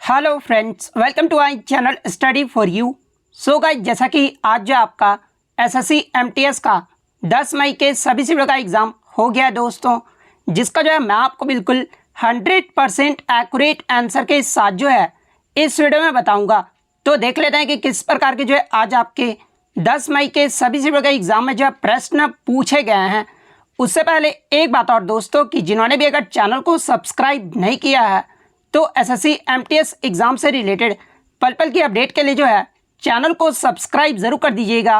Hello friends, welcome to our channel study for you. So guys, जैसा कि आज जो आपका एसएससी एमटीएस का 10 मई के सभी शिफ्ट का एग्ज़ाम हो गया है दोस्तों, जिसका जो है मैं आपको बिल्कुल 100% एक्यूरेट आंसर के साथ जो है इस वीडियो में बताऊंगा। तो देख लेते हैं कि किस प्रकार के जो है आज आपके 10 मई के सभी शिफ्ट का एग्ज़ाम में जो है प्रश्न पूछे गए हैं। उससे पहले एक बात और दोस्तों, कि जिन्होंने भी अगर चैनल को सब्सक्राइब नहीं किया है तो एसएससी एमटीएस एग्ज़ाम से रिलेटेड पल पल की अपडेट के लिए जो है चैनल को सब्सक्राइब ज़रूर कर दीजिएगा।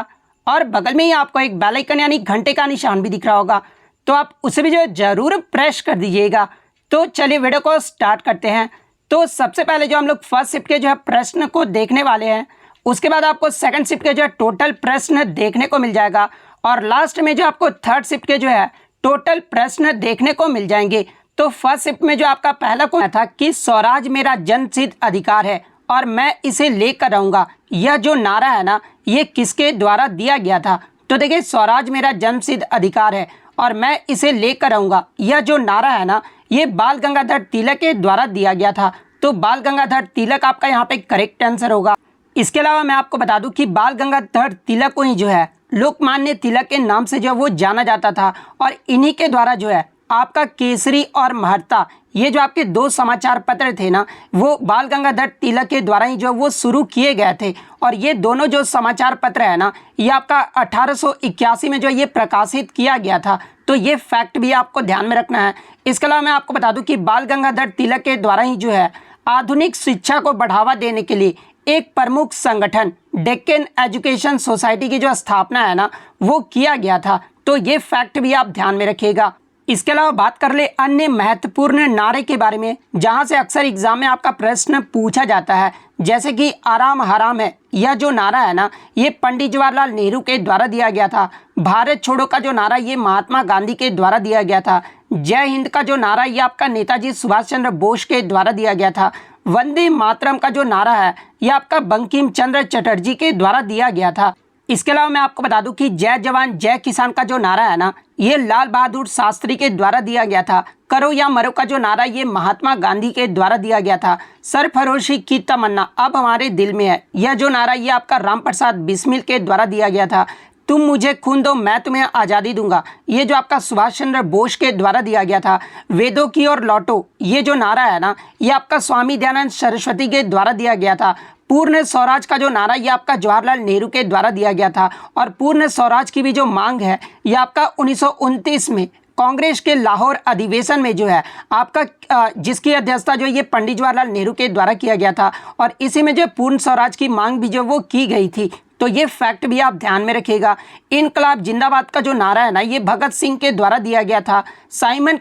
और बगल में ही आपको एक बेल आइकन यानी घंटे का निशान भी दिख रहा होगा, तो आप उसे भी जो है ज़रूर प्रेस कर दीजिएगा। तो चलिए वीडियो को स्टार्ट करते हैं। तो सबसे पहले जो हम लोग फर्स्ट शिफ्ट के जो है प्रश्न को देखने वाले हैं, उसके बाद आपको सेकंड शिफ्ट के जो है टोटल प्रश्न देखने को मिल जाएगा, और लास्ट में जो आपको थर्ड शिफ्ट के जो है टोटल प्रश्न देखने को मिल जाएंगे। तो फर्स्ट शिफ्ट में जो आपका पहला क्वेश्चन था कि स्वराज मेरा जनसिद्ध अधिकार है और मैं इसे लेकर रहूंगा, यह जो नारा है ना, ये किसके द्वारा दिया गया था? तो देखिए, स्वराज मेरा जनसिद्ध अधिकार है और मैं इसे लेकर रहूंगा, यह जो नारा है ना, ये बाल गंगाधर तिलक के द्वारा दिया गया था। तो बाल गंगाधर तिलक आपका यहाँ पे करेक्ट आंसर होगा। इसके अलावा मैं आपको बता दूं कि बाल गंगाधर तिलक को ही जो है लोकमान्य तिलक के नाम से जो है वो जाना जाता था, और इन्हीं के द्वारा जो है आपका केसरी और महर्ता, ये जो आपके दो समाचार पत्र थे ना, वो बाल गंगाधर तिलक के द्वारा ही जो वो शुरू किए गए थे। और ये दोनों जो समाचार पत्र है ना, ये आपका 1881 में जो ये प्रकाशित किया गया था। तो ये फैक्ट भी आपको ध्यान में रखना है। इसके अलावा मैं आपको बता दूं कि बाल गंगाधर तिलक के द्वारा ही जो है आधुनिक शिक्षा को बढ़ावा देने के लिए एक प्रमुख संगठन डेक्कन एजुकेशन सोसाइटी की जो स्थापना है ना, वो किया गया था। तो ये फैक्ट भी आप ध्यान में रखिएगा। इसके अलावा बात कर ले अन्य महत्वपूर्ण नारे के बारे में, जहां से अक्सर एग्जाम में आपका प्रश्न पूछा जाता है, जैसे कि आराम हराम है, यह जो नारा है ना, ये पंडित जवाहरलाल नेहरू के द्वारा दिया गया था। भारत छोड़ो का जो नारा, ये महात्मा गांधी के द्वारा दिया गया था। जय हिंद का जो नारा, ये आपका नेताजी सुभाष चंद्र बोस के द्वारा दिया गया था। वंदे मातरम का जो नारा है, ये आपका बंकिम चंद्र चटर्जी के द्वारा दिया गया था। इसके अलावा मैं आपको बता दूं कि जय जवान जय किसान का जो नारा है ना, ये लाल बहादुर शास्त्री के द्वारा दिया गया था। करो या मरो का जो नारा, ये महात्मा गांधी के द्वारा दिया गया था। सरफरोशी की तमन्ना अब हमारे दिल में है, यह जो नारा, ये आपका राम प्रसाद बिस्मिल के द्वारा दिया गया था। तुम मुझे खून दो मैं तुम्हें आज़ादी दूंगा, ये जो आपका सुभाष चंद्र बोस के द्वारा दिया गया था। वेदों की ओर लौटो, ये जो नारा है ना, ये आपका स्वामी दयानंद सरस्वती के द्वारा दिया गया था। पूर्ण स्वराज का जो नारा, ये आपका जवाहरलाल नेहरू के द्वारा दिया गया था। और पूर्ण स्वराज की भी जो मांग है, ये आपका 1929 में कांग्रेस के लाहौर अधिवेशन में जो है आपका जिसकी अध्यक्षता जो ये पंडित जवाहरलाल नेहरू के द्वारा किया गया था, और इसी में जो पूर्ण स्वराज की मांग भी जो वो की गई थी। तो ये फैक्ट भी आप ध्यान में रखिएगा। इनकलाब जिंदाबाद का जो नारा है ना, ये भगत सिंह के द्वारा दिया गया था। साइमन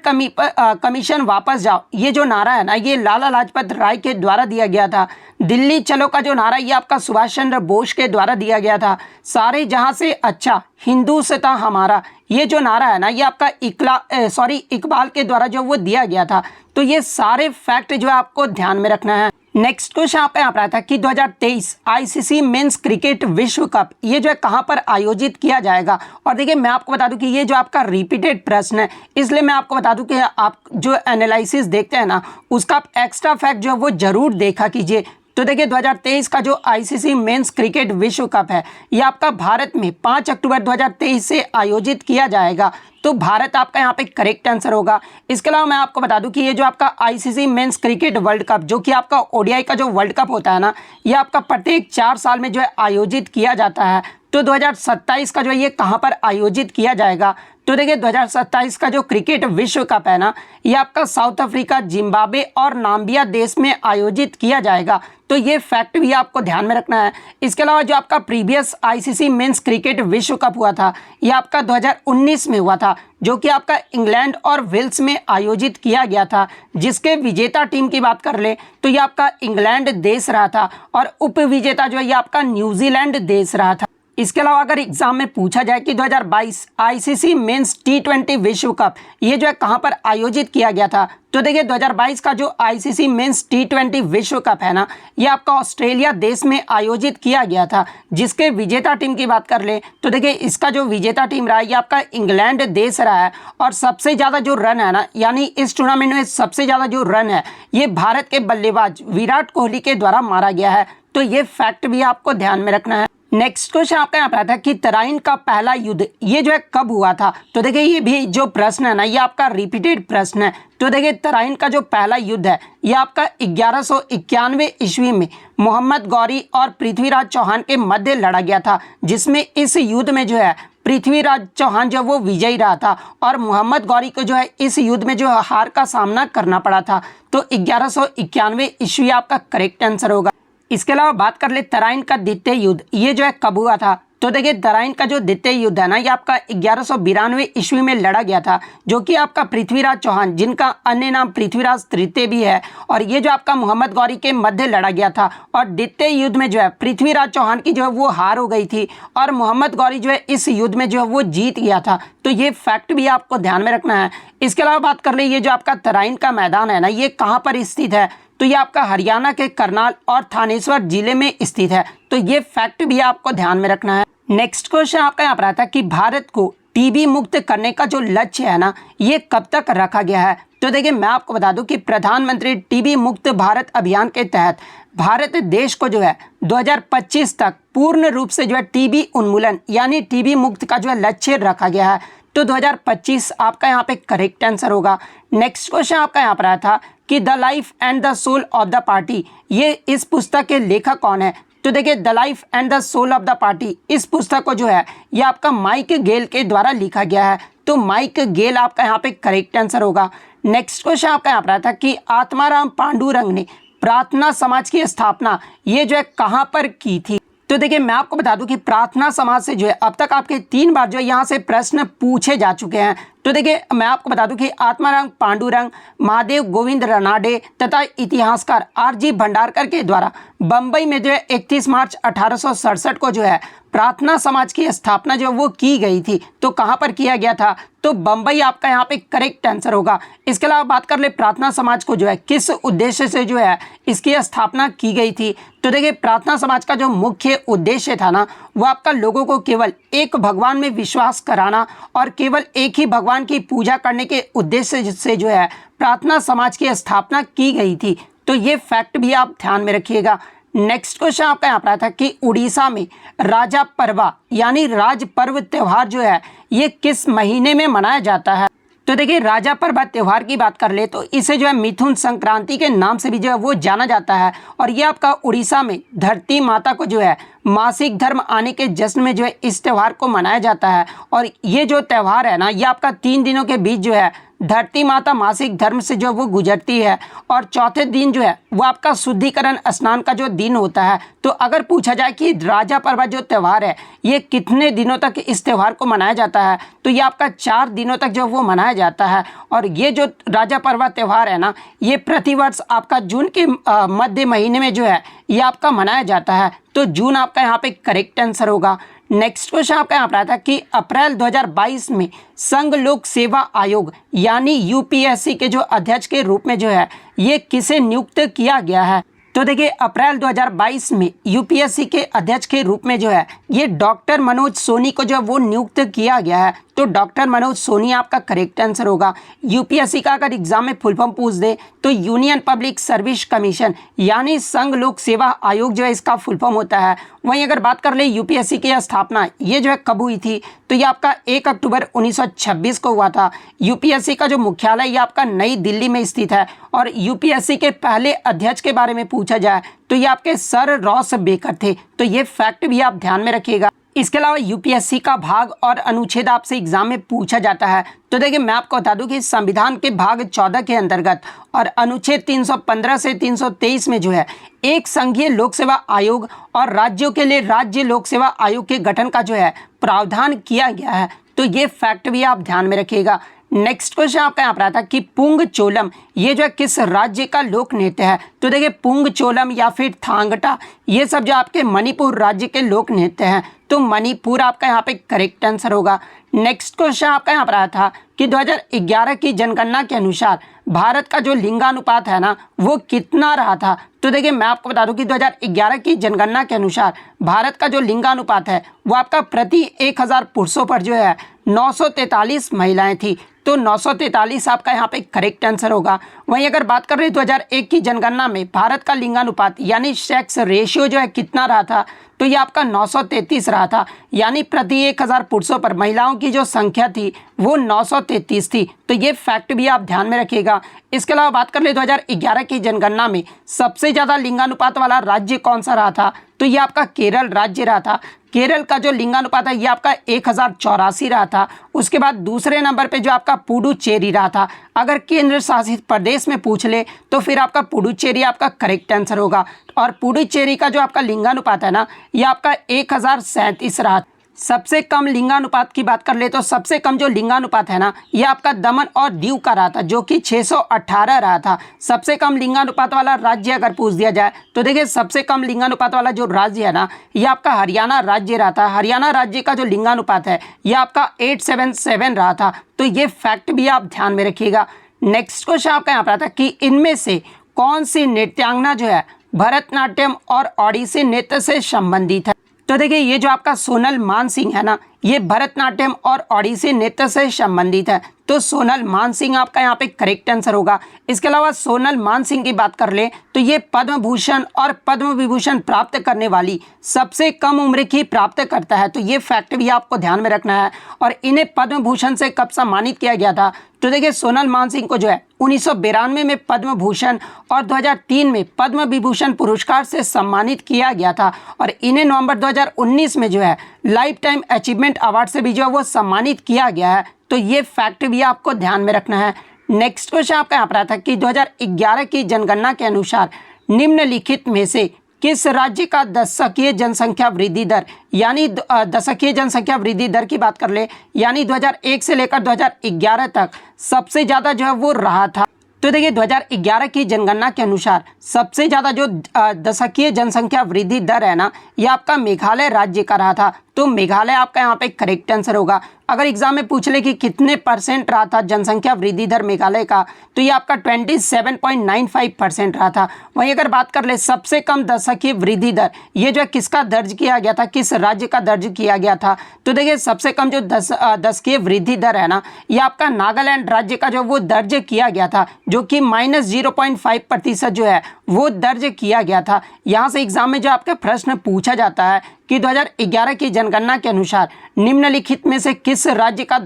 कमीशन वापस जाओ, ये जो नारा है ना, ये लाला लाजपत राय के द्वारा दिया गया था। दिल्ली चलो का जो नारा, ये आपका सुभाष चंद्र बोस के द्वारा दिया गया था। सारे जहां से अच्छा हिंदू से था हमारा, ये जो नारा है ना, ये आपका इकबाल के द्वारा जो वो दिया गया था। तो ये सारे फैक्ट जो है आपको ध्यान में रखना है। नेक्स्ट क्वेश्चन यहाँ पे आ रहा था कि 2023 आईसीसी मेंस क्रिकेट विश्व कप, ये जो है कहाँ पर आयोजित किया जाएगा? और देखिए, मैं आपको बता दूं कि ये जो आपका रिपीटेड प्रश्न है, इसलिए मैं आपको बता दूं कि आप जो एनालिसिस देखते हैं ना, उसका आप एक्स्ट्रा फैक्ट जो है वो जरूर देखा कीजिए। तो देखिए, 2023 का जो आईसीसी मेंस क्रिकेट विश्व कप है, ये आपका भारत में 5 अक्टूबर 2023 से आयोजित किया जाएगा। तो भारत आपका यहाँ पे करेक्ट आंसर होगा। इसके अलावा मैं आपको बता दूं कि ये जो आपका ICC men's cricket world cup, जो कि आपका ओडीआई का जो वर्ल्ड कप होता है ना, ये आपका प्रत्येक 4 साल में जो है आयोजित किया जाता है। तो 2027 का जो है ये कहाँ पर आयोजित किया जाएगा? तो देखिए, 2027 का जो क्रिकेट विश्व कप है ना, ये आपका साउथ अफ्रीका, जिम्बाब्वे और नाम्बिया देश में आयोजित किया जाएगा। तो ये फैक्ट भी आपको ध्यान में रखना है। इसके अलावा जो आपका प्रीवियस आईसीसी मेंस क्रिकेट विश्व कप हुआ था, ये आपका 2019 में हुआ था, जो कि आपका इंग्लैंड और वेल्स में आयोजित किया गया था। जिसके विजेता टीम की बात कर ले तो ये आपका इंग्लैंड देश रहा था, और उप विजेता जो है ये आपका न्यूजीलैंड देश रहा था। इसके अलावा अगर एग्जाम में पूछा जाए कि 2022 आईसीसी मेंस टी20 विश्व कप ये जो है कहां पर आयोजित किया गया था, तो देखिए 2022 का जो आईसीसी मेंस टी20 विश्व कप है ना, ये आपका ऑस्ट्रेलिया देश में आयोजित किया गया था। जिसके विजेता टीम की बात कर ले तो देखिए इसका जो विजेता टीम रहा है ये आपका इंग्लैंड देश रहा है। और सबसे ज़्यादा जो रन है ना, यानी इस टूर्नामेंट में सबसे ज़्यादा जो रन है ये भारत के बल्लेबाज विराट कोहली के द्वारा मारा गया है। तो ये फैक्ट भी आपको ध्यान में रखना है। नेक्स्ट क्वेश्चन आपका यहाँ पर आता है कि तराइन का पहला युद्ध ये जो है कब हुआ था। तो देखिए ये भी जो प्रश्न है ना, ये आपका रिपीटेड प्रश्न है। तो देखिए तराइन का जो पहला युद्ध है ये आपका 1191 ईस्वी में मोहम्मद गौरी और पृथ्वीराज चौहान के मध्य लड़ा गया था। जिसमें इस युद्ध में जो है पृथ्वीराज चौहान जो वो विजयी रहा था और मोहम्मद गौरी को जो है इस युद्ध में जो हार का सामना करना पड़ा था। तो 1191 ईस्वी आपका करेक्ट आंसर होगा। इसके अलावा बात कर ले तराइन का द्वितीय युद्ध ये जो है कब हुआ था। तो देखिए तराइन का जो द्वितीय युद्ध है ना, ये आपका 1192 ईस्वी में लड़ा गया था, जो कि आपका पृथ्वीराज चौहान, जिनका अन्य नाम पृथ्वीराज तृतीय भी है, और ये जो आपका मोहम्मद गौरी के मध्य लड़ा गया था। और द्वितीय युद्ध में जो है पृथ्वीराज चौहान की जो है वो हार हो गई थी और मोहम्मद गौरी जो है इस युद्ध में जो है वो जीत गया था। तो ये फैक्ट भी आपको ध्यान में रखना है। इसके अलावा बात कर ले ये जो आपका तराइन का मैदान है ना, ये कहाँ पर स्थित है। तो ये आपका हरियाणा के करनाल और थानेश्वर जिले में स्थित है। तो ये फैक्ट भी आपको ध्यान में रखना है। नेक्स्ट क्वेश्चन आपका यहाँ पर आता है कि भारत को टीबी मुक्त करने का जो लक्ष्य है ना, ये कब तक रखा गया है। तो देखिए मैं आपको बता दूं कि प्रधानमंत्री टीबी मुक्त भारत अभियान के तहत भारत देश को जो है 2025 तक पूर्ण रूप से जो है टीबी उन्मूलन यानी टीबी मुक्त का जो है लक्ष्य रखा गया है। तो 2025 आपका यहाँ पे करेक्ट आंसर होगा। नेक्स्ट क्वेश्चन आपका यहाँ पर आया था कि the life and the soul of the party ये इस पुस्तक के लेखक कौन है। तो देखिए the life and the soul of the party इस पुस्तक को जो है ये आपका माइक गेल के द्वारा लिखा गया है। तो माइक गेल आपका यहाँ पे करेक्ट आंसर होगा। नेक्स्ट क्वेश्चन आपका यहाँ पर आया था कि आत्माराम पांडुरंग ने प्रार्थना समाज की स्थापना ये जो है कहाँ पर की थी। तो देखिए मैं आपको बता दूं कि प्रार्थना समाज से जो है अब तक आपके 3 बार जो है यहाँ से प्रश्न पूछे जा चुके हैं। तो देखिए मैं आपको बता दूं कि आत्माराम पांडुरंग, महादेव गोविंद रनाडे तथा इतिहासकार आरजी भंडारकर के द्वारा बम्बई में जो है 31 मार्च 1867 को जो है प्रार्थना समाज की स्थापना जो वो की गई थी। तो कहाँ पर किया गया था। तो बम्बई आपका यहाँ पे करेक्ट आंसर होगा। इसके अलावा बात कर ले प्रार्थना समाज को जो है किस उद्देश्य से जो है इसकी स्थापना की गई थी। तो देखिए प्रार्थना समाज का जो मुख्य उद्देश्य था ना, वो आपका लोगों को केवल एक भगवान में विश्वास कराना और केवल एक ही भगवान की पूजा करने के उद्देश्य से जो है प्रार्थना समाज की स्थापना की गई थी। तो ये फैक्ट भी आप ध्यान में रखिएगा। नेक्स्ट क्वेश्चन आपका यहाँ पर आया था कि उड़ीसा में राजा परवा यानी राज पर्व त्यौहार जो है ये किस महीने में मनाया जाता है। तो देखिए राजा पर्व त्यौहार की बात कर ले तो इसे जो है मिथुन संक्रांति के नाम से भी जो है वो जाना जाता है। और ये आपका उड़ीसा में धरती माता को जो है मासिक धर्म आने के जश्न में जो है इस त्यौहार को मनाया जाता है। और ये जो त्यौहार है ना, ये आपका 3 दिनों के बीच जो है धरती माता मासिक धर्म से जो वो गुजरती है। और चौथे दिन जो है वो आपका शुद्धिकरण स्नान का जो दिन होता है। तो अगर पूछा जाए कि राजा पर्व जो त्यौहार है ये कितने दिनों तक इस त्यौहार को मनाया जाता है, तो ये आपका 4 दिनों तक जो वो मनाया जाता है। और ये जो राजा पर्व त्यौहार है ना, ये प्रतिवर्ष आपका जून के मध्य महीने में जो है ये आपका मनाया जाता है। तो जून आपका यहाँ पे करेक्ट आंसर होगा। नेक्स्ट क्वेश्चन आपका यहाँ पर आया था कि अप्रैल 2022 में संघ लोक सेवा आयोग यानी यूपीएससी के जो अध्यक्ष के रूप में जो है ये किसे नियुक्त किया गया है। तो देखिए अप्रैल 2022 में यूपीएससी के अध्यक्ष के रूप में जो है ये डॉक्टर मनोज सोनी को जो है वो नियुक्त किया गया है। तो डॉक्टर मनोज सोनी आपका करेक्ट आंसर होगा। यूपीएससी का अगर एग्जाम में फुल फॉर्म पूछ दे तो यूनियन पब्लिक सर्विस कमीशन यानी संघ लोक सेवा आयोग जो है इसका फुल फॉर्म होता है। वहीं अगर बात कर ले यूपीएससी की स्थापना ये जो है कब हुई थी, तो ये आपका 1 अक्टूबर 1926 को हुआ था। यूपीएससी का जो मुख्यालय ये आपका नई दिल्ली में स्थित है। और यूपीएससी के पहले अध्यक्ष के बारे में पूछा जाए तो ये आपके सर रॉस बेकर थे। तो ये फैक्ट भी आप ध्यान में रखिएगा। इसके अलावा यूपीएससी का भाग और अनुच्छेद आपसे एग्जाम में पूछा जाता है। तो देखिए मैं आपको बता दूं कि संविधान के भाग 14 के अंतर्गत और अनुच्छेद 315 से 323 में जो है एक संघीय लोक सेवा आयोग और राज्यों के लिए राज्य लोक सेवा आयोग के गठन का जो है प्रावधान किया गया है। तो ये फैक्ट भी आप ध्यान में रखिएगा। नेक्स्ट क्वेश्चन आपका यहाँ पर आता है कि पुंगचोलम ये जो है किस राज्य का लोक नृत्य है। तो देखिए पुंगचोलम या फिर थांगटा ये सब जो आपके मणिपुर राज्य के लोक नृत्य हैं, तो मणिपुर आपका यहाँ पे करेक्ट आंसर होगा। नेक्स्ट क्वेश्चन आपका यहाँ पर आया था कि 2011 की जनगणना के अनुसार भारत का जो लिंगानुपात है ना वो कितना रहा था। तो देखिए मैं आपको बता दूं कि 2011 की जनगणना के अनुसार भारत का जो लिंगानुपात है वो आपका प्रति 1000 पुरुषों पर जो है 943 महिलाएं थी। तो 943 आपका यहाँ पे करेक्ट आंसर होगा। वहीं अगर बात कर रहे हैं 2001 की जनगणना में भारत का लिंगानुपात यानी सेक्स रेशियो जो है कितना रहा था, तो ये आपका 933 रहा था, यानी प्रति 1000 पुरुषों पर महिलाओं की जो संख्या थी वो 933 थी। तो ये फैक्ट भी आप ध्यान में रखिएगा। इसके अलावा बात कर ले 2011 की जनगणना में सबसे ज़्यादा लिंगानुपात वाला राज्य कौन सा रहा था, तो ये आपका केरल राज्य रहा था। केरल का जो लिंगानुपात है ये आपका 1084 रहा था। उसके बाद दूसरे नंबर पे जो आपका पुडुचेरी रहा था। अगर केंद्र शासित प्रदेश में पूछ ले तो फिर आपका पुडुचेरी आपका करेक्ट आंसर होगा। और पुडुचेरी का जो आपका लिंगानुपात है ना ये आपका 1037 रहा। सबसे कम लिंगानुपात की बात कर ले तो सबसे कम जो लिंगानुपात है ना ये आपका दमन और दीव का रहा था, जो कि 618 रहा था। सबसे कम लिंगानुपात वाला राज्य अगर पूछ दिया जाए तो देखिए सबसे कम लिंगानुपात वाला जो राज्य है ना ये आपका हरियाणा राज्य रहा था। हरियाणा राज्य का जो लिंगानुपात है ये आपका 877 रहा था। तो ये फैक्ट भी आप ध्यान में रखिएगा। नेक्स्ट क्वेश्चन आपका यहाँ पर आता है कि इनमें से कौन सी नृत्यांगना जो है भरतनाट्यम और ओडिसी नृत्य से संबंधित है। तो देखिए ये जो आपका सोनल मानसिंह है ना ये भरतनाट्यम और ओडिसी नृत्य से संबंधित है। तो सोनल मानसिंह आपका यहाँ पे करेक्ट आंसर होगा। इसके अलावा सोनल मानसिंह की बात कर ले तो ये पद्म भूषण और पद्म विभूषण प्राप्त करने वाली सबसे कम उम्र की प्राप्त करता है। तो ये फैक्ट भी आपको ध्यान में रखना है। और इन्हें पद्म भूषण से कब सम्मानित किया गया था, तो देखिए सोनल मानसिंह को जो है 1992 में पद्म भूषण और 2003 में पद्म विभूषण पुरस्कार से सम्मानित किया गया था। और इन्हें नवंबर 2019 में जो है लाइफ टाइम अचीवमेंट अवार्ड से भी जो है वो सम्मानित किया गया है। तो ये फैक्ट भी आपको ध्यान में रखना है। नेक्स्ट क्वेश्चन आपका यहाँ पर आता है कि 2011 की जनगणना के अनुसार निम्नलिखित में से किस राज्य का दशकीय जनसंख्या वृद्धि दर यानी दशकीय जनसंख्या वृद्धि दर की बात कर ले यानी 2001 से लेकर 2011 तक सबसे ज़्यादा जो है वो रहा था। तो देखिए 2011 की जनगणना के अनुसार सबसे ज़्यादा जो दशकीय जनसंख्या वृद्धि दर है ना ये आपका मेघालय राज्य का रहा था। तो मेघालय आपका यहाँ पे करेक्ट आंसर होगा। अगर एग्जाम में पूछ ले कि कितने % रहा था जनसंख्या वृद्धि दर मेघालय का, तो ये आपका 27.95% रहा था। वहीं अगर बात कर ले सबसे कम दशकीय वृद्धि दर ये जो है किसका दर्ज किया गया था, किस राज्य का दर्ज किया गया था, तो देखिए सबसे कम जो दशकीय वृद्धि दर है ना ये आपका नागालैंड राज्य का जो वो दर्ज किया गया था, जो कि -0.5% जो है वो दर्ज किया गया था। यहाँ से एग्जाम में जो आपका प्रश्न पूछा जाता है कि 2011 की जनगणना के अनुसार निम्नलिखित में से किस राज्य का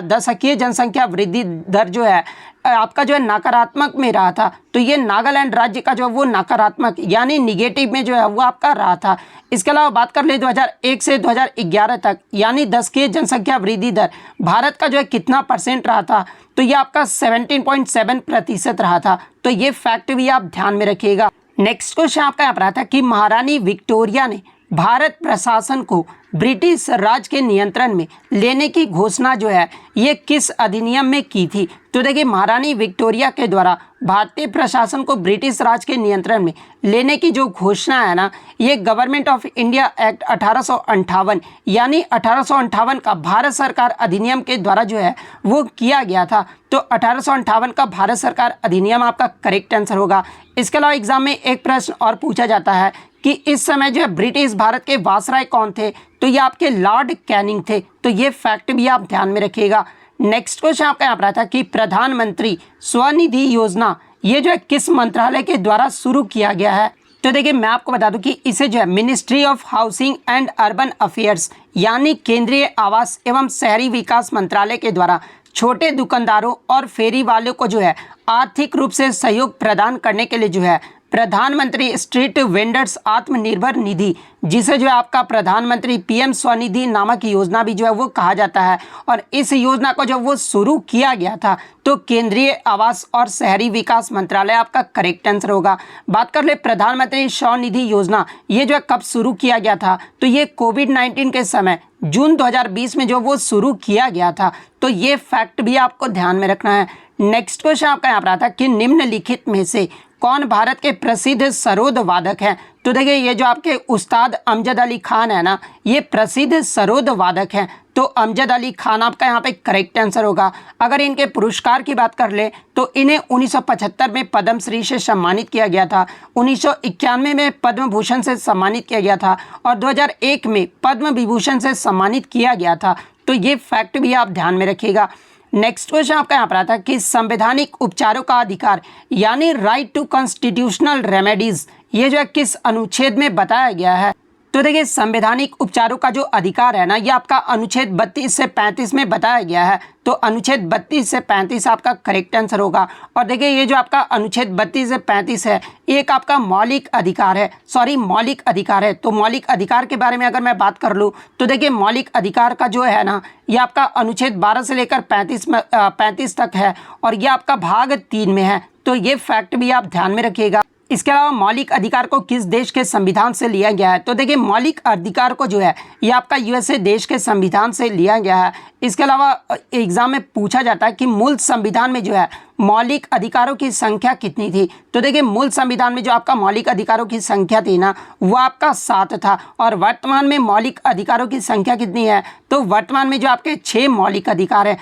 दशकीय जनसंख्या वृद्धि दर जो है आपका जो है नकारात्मक में रहा था, तो ये नागालैंड राज्य का जो वो नकारात्मक यानी निगेटिव में जो है वो आपका रहा था। इसके अलावा बात कर ले 2001 से 2011 तक यानी दशकीय जनसंख्या वृद्धि दर भारत का जो है कितना % रहा था, तो ये आपका 17.7% रहा था। तो ये फैक्ट भी आप ध्यान में रखिएगा। नेक्स्ट क्वेश्चन आपका यहाँ पर आता है कि महारानी विक्टोरिया ने भारत प्रशासन को ब्रिटिश राज के नियंत्रण में लेने की घोषणा जो है ये किस अधिनियम में की थी। तो देखिए महारानी विक्टोरिया के द्वारा भारतीय प्रशासन को ब्रिटिश राज के नियंत्रण में लेने की जो घोषणा है ना ये गवर्नमेंट ऑफ इंडिया एक्ट 1858 यानी 1858 का भारत सरकार अधिनियम के द्वारा जो है वो किया गया था। तो 1858 का भारत सरकार अधिनियम आपका करेक्ट आंसर होगा। इसके अलावा एग्जाम में एक प्रश्न और पूछा जाता है कि इस समय जो है ब्रिटिश भारत के वायसराय कौन थे, तो ये आपके लॉर्ड कैनिंग थे। तो ये फैक्ट भी आप ध्यान में रखिएगा। नेक्स्ट क्वेश्चन आपका यहाँ पर आता है कि प्रधानमंत्री स्वनिधि योजना ये जो है किस मंत्रालय के द्वारा शुरू किया गया है। तो देखिए मैं आपको बता दूं कि इसे जो है ministry of housing and urban affairs यानी केंद्रीय आवास एवं शहरी विकास मंत्रालय के द्वारा छोटे दुकानदारों और फेरी वालों को जो है आर्थिक रूप से सहयोग प्रदान करने के लिए जो है प्रधानमंत्री स्ट्रीट वेंडर्स आत्मनिर्भर निधि जिसे जो है आपका प्रधानमंत्री PM स्वनिधि नामक योजना भी जो है वो कहा जाता है। और इस योजना को जब वो शुरू किया गया था तो केंद्रीय आवास और शहरी विकास मंत्रालय आपका करेक्ट आंसर होगा। बात कर ले प्रधानमंत्री स्वनिधि योजना ये जो है कब शुरू किया गया था, तो ये कोविड-19 के समय जून 2020 में जो वो शुरू किया गया था। तो ये फैक्ट भी आपको ध्यान में रखना है। नेक्स्ट क्वेश्चन आपका यहाँ पर आता है कि निम्नलिखित में से कौन भारत के प्रसिद्ध सरोद वादक हैं। तो देखिए ये जो आपके उस्ताद अमजद अली खान है ना, ये प्रसिद्ध सरोद वादक हैं। तो अमजद अली खान आपका यहाँ पे करेक्ट आंसर होगा। अगर इनके पुरस्कार की बात कर ले तो इन्हें 1975 में पद्मश्री से सम्मानित किया गया था, 1991 में पद्म भूषण से सम्मानित किया गया था और 2001 में पद्म विभूषण से सम्मानित किया गया था। तो ये फैक्ट भी आप ध्यान में रखिएगा। नेक्स्ट क्वेश्चन आपका यहाँ पर आता है कि संवैधानिक उपचारों का अधिकार यानी राइट टू कॉन्स्टिट्यूशनल रेमेडीज ये जो है किस अनुच्छेद में बताया गया है। तो देखिए संवैधानिक उपचारों का जो अधिकार है ना, ये आपका अनुच्छेद 32 से 35 में बताया गया है। तो अनुच्छेद 32 से 35 आपका करेक्ट आंसर होगा। और देखिए ये जो आपका अनुच्छेद 32 से 35 है, एक आपका मौलिक अधिकार है, मौलिक अधिकार है। तो मौलिक अधिकार के बारे में अगर मैं बात कर लूँ तो देखिए मौलिक अधिकार का जो है ना, ये आपका अनुच्छेद 12 से लेकर 35 तक है और ये आपका भाग 3 में है। तो ये फैक्ट भी आप ध्यान में रखिएगा। इसके अलावा मौलिक अधिकार को किस देश के संविधान से लिया गया है। तो देखिए मौलिक अधिकार को जो है ये आपका यूएसए देश के संविधान से लिया गया है। इसके अलावा एग्जाम में पूछा जाता है कि मूल संविधान में जो है मौलिक अधिकारों की संख्या कितनी थी। तो देखिए मूल संविधान में जो आपका मौलिक अधिकारों की संख्या थी ना, वो आपका 7 था और वर्तमान में मौलिक अधिकारों की संख्या कितनी है। तो वर्तमान में जो आपके 6 मौलिक अधिकार है,